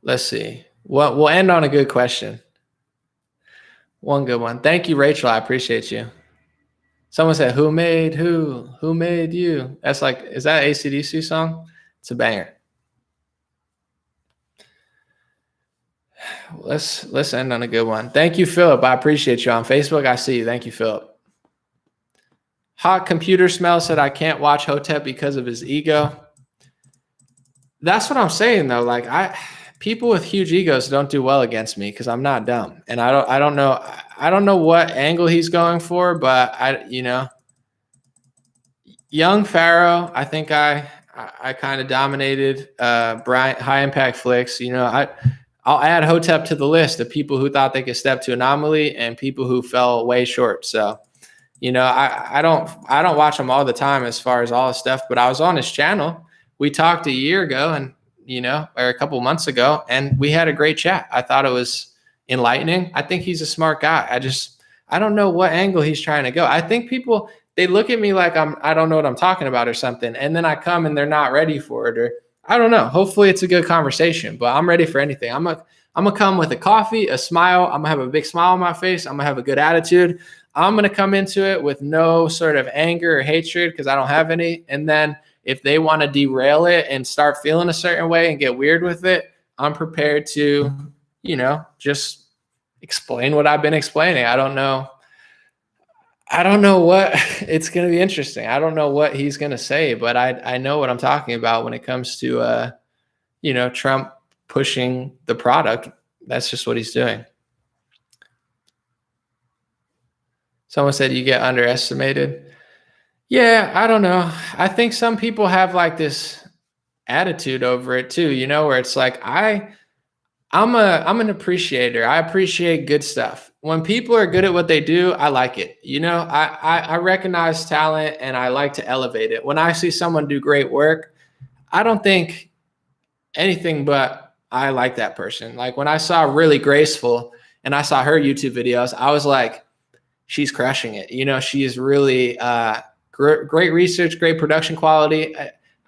Let's see. Well, we'll end on a good question. One good one. Thank you, Rachel. I appreciate you. Someone said, "Who made who? Who made you?" That's like, is that an AC/DC song? It's a banger. Let's end on a good one. Thank you, Philip. I appreciate you on Facebook. I see you. Thank you, Philip. Hot computer smell said, "I can't watch Hotep because of his ego." That's what I'm saying though. Like people with huge egos don't do well against me because I'm not dumb, and I don't know what angle he's going for, but young Pharaoh, I think I kind of dominated Bryant High Impact Flicks. I'll add Hotep to the list of people who thought they could step to Anomaly and people who fell way short. So, I don't watch him all the time as far as all his stuff, but I was on his channel. We talked a year ago and, or a couple months ago, and we had a great chat. I thought it was enlightening. I think he's a smart guy. I don't know what angle he's trying to go. I think people, they look at me like I don't know what I'm talking about or something. And then I come and they're not ready for it, or I don't know. Hopefully it's a good conversation, but I'm ready for anything. I'm gonna come with a coffee, a smile. I'm gonna have a big smile on my face. I'm gonna have a good attitude. I'm gonna come into it with no sort of anger or hatred because I don't have any. And then if they want to derail it and start feeling a certain way and get weird with it, I'm prepared to, just explain what I've been explaining. I don't know what it's going to be interesting. I don't know what he's going to say, but I know what I'm talking about when it comes to, Trump pushing the product. That's just what he's doing. Someone said you get underestimated. Yeah, I don't know. I think some people have like this attitude over it too, where it's like, I'm an appreciator. I appreciate good stuff. When people are good at what they do, I like it. I recognize talent and I like to elevate it. When I see someone do great work, I don't think anything but I like that person. Like when I saw Really Graceful and I saw her YouTube videos, I was like, she's crushing it. She is really great research, great production quality.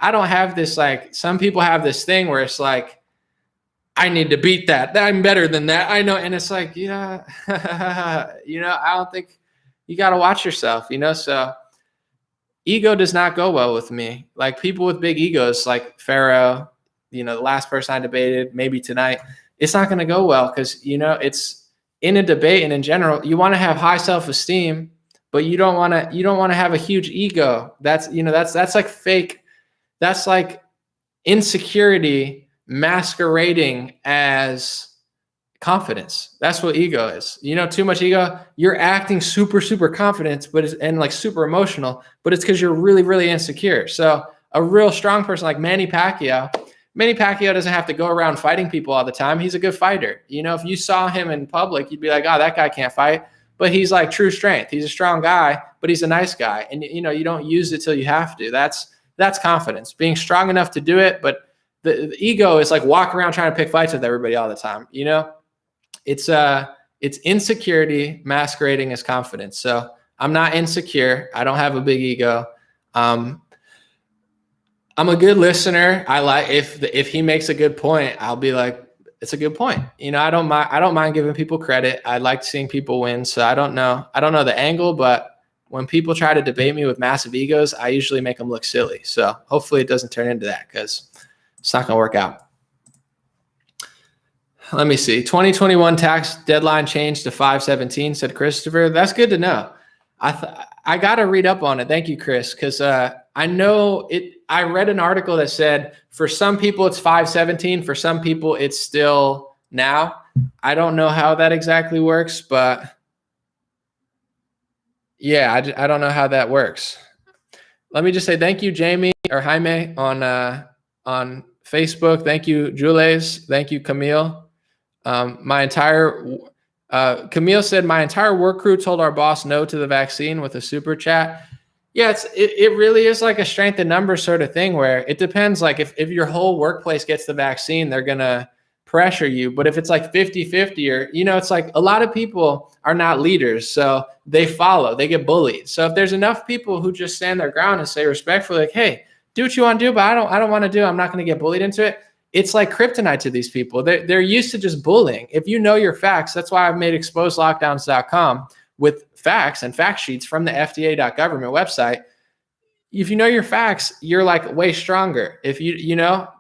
I don't have this, like some people have this thing where it's like, I need to beat that. I'm better than that. I know. And it's like, yeah, I don't think you got to watch yourself, so ego does not go well with me. Like people with big egos, like Pharaoh, the last person I debated, maybe tonight, it's not going to go well. Cause it's in a debate and in general, you want to have high self-esteem, but you don't want to have a huge ego. That's like fake. That's like insecurity masquerading as confidence. That's what ego is. Too much ego, you're acting super, super confident, and like super emotional, but it's because you're really, really insecure. So a real strong person like Manny Pacquiao doesn't have to go around fighting people all the time. He's a good fighter. If you saw him in public, you'd be like, oh, that guy can't fight. But he's like true strength. He's a strong guy, but he's a nice guy. And you don't use it till you have to. That's confidence. Being strong enough to do it, but the ego is like walk around trying to pick fights with everybody all the time. It's insecurity masquerading as confidence. So I'm not insecure. I don't have a big ego. I'm a good listener. I like if he makes a good point, I'll be like, it's a good point. I don't mind giving people credit. I like seeing people win. So I don't know the angle, but when people try to debate me with massive egos, I usually make them look silly. So hopefully it doesn't turn into that because it's not going to work out. Let me see. 2021 tax deadline changed to 5/17, said Christopher. That's good to know. I got to read up on it. Thank you, Chris, because I know it. I read an article that said for some people it's 5/17. For some people it's still now. I don't know how that exactly works, but yeah, I don't know how that works. Let me just say thank you, Jamie or Jaime on Facebook. Thank you, Jules. Thank you, Camille. Camille said my entire work crew told our boss no to the vaccine with a super chat. Yeah, it really is like a strength in numbers sort of thing where it depends. Like if your whole workplace gets the vaccine, they're going to pressure you. But if it's like 50-50 or, it's like a lot of people are not leaders. So they follow, they get bullied. So if there's enough people who just stand their ground and say respectfully, like, hey, do what you want to do, but I don't want to do. I'm not going to get bullied into it. It's like kryptonite to these people. They're used to just bullying. If you know your facts, that's why I've made exposedlockdowns.com, with facts and fact sheets from the FDA.government website. If you know your facts, you're like way stronger. If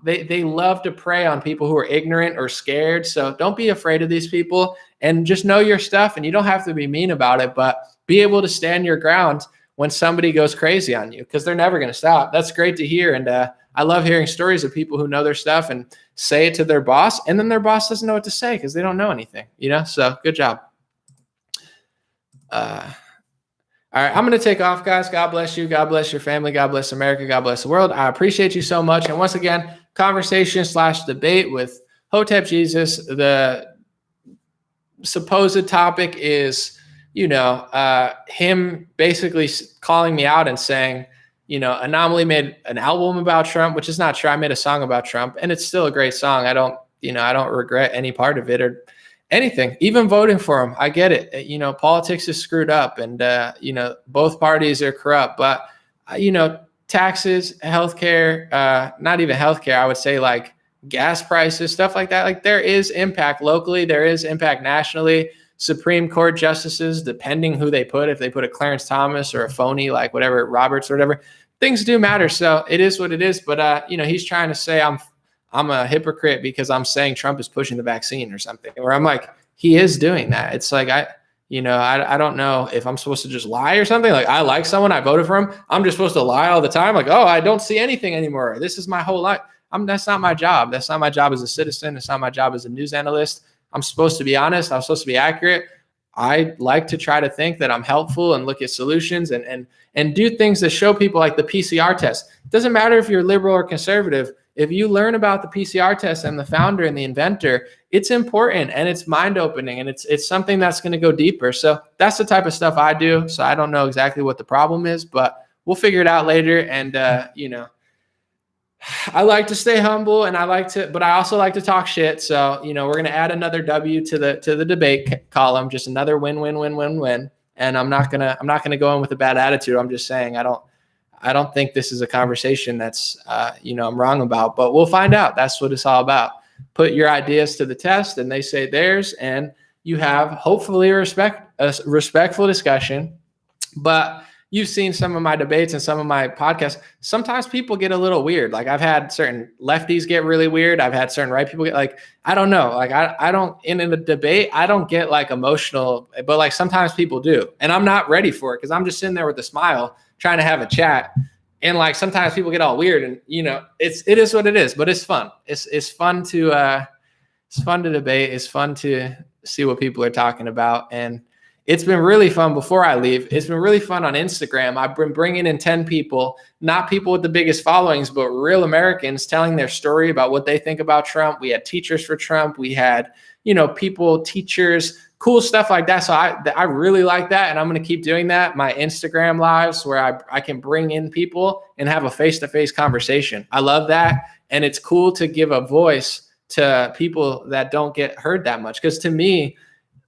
they love to prey on people who are ignorant or scared. So don't be afraid of these people and just know your stuff. And you don't have to be mean about it, but be able to stand your ground when somebody goes crazy on you, because they're never going to stop. That's great to hear. And I love hearing stories of people who know their stuff and say it to their boss, and then their boss doesn't know what to say because they don't know anything, So good job. All right, I'm going to take off, guys. God bless you. God bless your family. God bless America. God bless the world. I appreciate you so much. And once again, conversation/debate with Hotep Jesus. The supposed topic is, him basically calling me out and saying, Anomaly made an album about Trump, which is not true. I made a song about Trump, and it's still a great song. I don't regret any part of it or anything, even voting for him. I get it. Politics is screwed up, and both parties are corrupt. But taxes, healthcare, not even healthcare. I would say like gas prices, stuff like that. Like there is impact locally, there is impact nationally. Supreme Court justices, depending who they put, if they put a Clarence Thomas or a phony like whatever Roberts or whatever, things do matter. So it is what it is. But he's trying to say I'm a hypocrite because I'm saying Trump is pushing the vaccine or something, where I'm like, he is doing that. It's like, I don't know if I'm supposed to just lie or something. Like I like someone, I voted for him. I'm just supposed to lie all the time. Like, oh, I don't see anything anymore. This is my whole life. That's not my job. That's not my job as a citizen. It's not my job as a news analyst. I'm supposed to be honest. I'm supposed to be accurate. I like to try to think that I'm helpful and look at solutions and do things that show people, like the PCR test. It doesn't matter if you're liberal or conservative. If you learn about the PCR test and the founder and the inventor, it's important and it's mind-opening, and it's something that's going to go deeper. So that's the type of stuff I do. So I don't know exactly what the problem is, but we'll figure it out later. And I like to stay humble, and but I also like to talk shit. So we're going to add another W to the debate column, just another win. And I'm not gonna go in with a bad attitude. I'm just saying I don't think this is a conversation that's, I'm wrong about, but we'll find out. That's what it's all about. Put your ideas to the test, and they say theirs, and you have hopefully a respectful discussion. But you've seen some of my debates and some of my podcasts. Sometimes people get a little weird. Like I've had certain lefties get really weird. I've had certain right people get like, I don't know. Like I don't, in a debate, I don't get like emotional, but like sometimes people do. And I'm not ready for it because I'm just sitting there with a smile trying to have a chat. And like sometimes people get all weird, and it is what it is, but it's fun. It's fun to debate. It's fun to see what people are talking about. And it's been really fun. Before I leave, it's been really fun on Instagram. I've been bringing in 10 people, not people with the biggest followings, but real Americans telling their story about what they think about Trump. We had teachers for Trump. We had, people, teachers, cool stuff like that. So I really like that. And I'm going to keep doing that. My Instagram lives where I can bring in people and have a face-to-face conversation. I love that. And it's cool to give a voice to people that don't get heard that much. Because to me,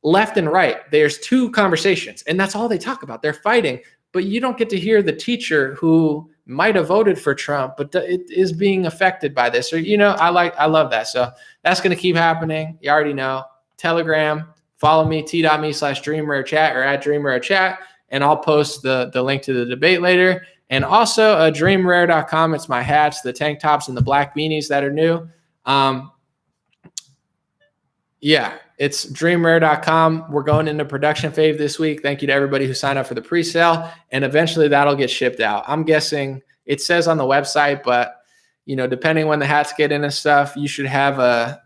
left and right, there's two conversations, and that's all they talk about. They're fighting, but you don't get to hear the teacher who might have voted for Trump, but it is being affected by this. Or, I love that. So that's going to keep happening. You already know. Telegram, follow me, t.me/DreamRareChat or @DreamRareChat, and I'll post the link to the debate later. And also dreamrare.com. It's my hats, the tank tops, and the black beanies that are new. Yeah, it's dreamrare.com. We're going into production phase this week. Thank you to everybody who signed up for the pre-sale, and eventually that'll get shipped out. I'm guessing it says on the website, but depending when the hats get in and stuff, you should have a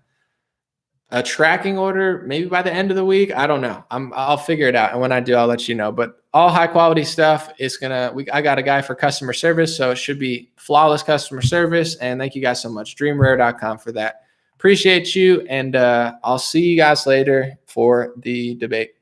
tracking order maybe by the end of the week. I don't know. I'll figure it out, and when I do, I'll let you know. But all high quality stuff is I got a guy for customer service, so it should be flawless customer service. And thank you guys so much. Dreamrare.com for that. Appreciate you, and I'll see you guys later for the debate.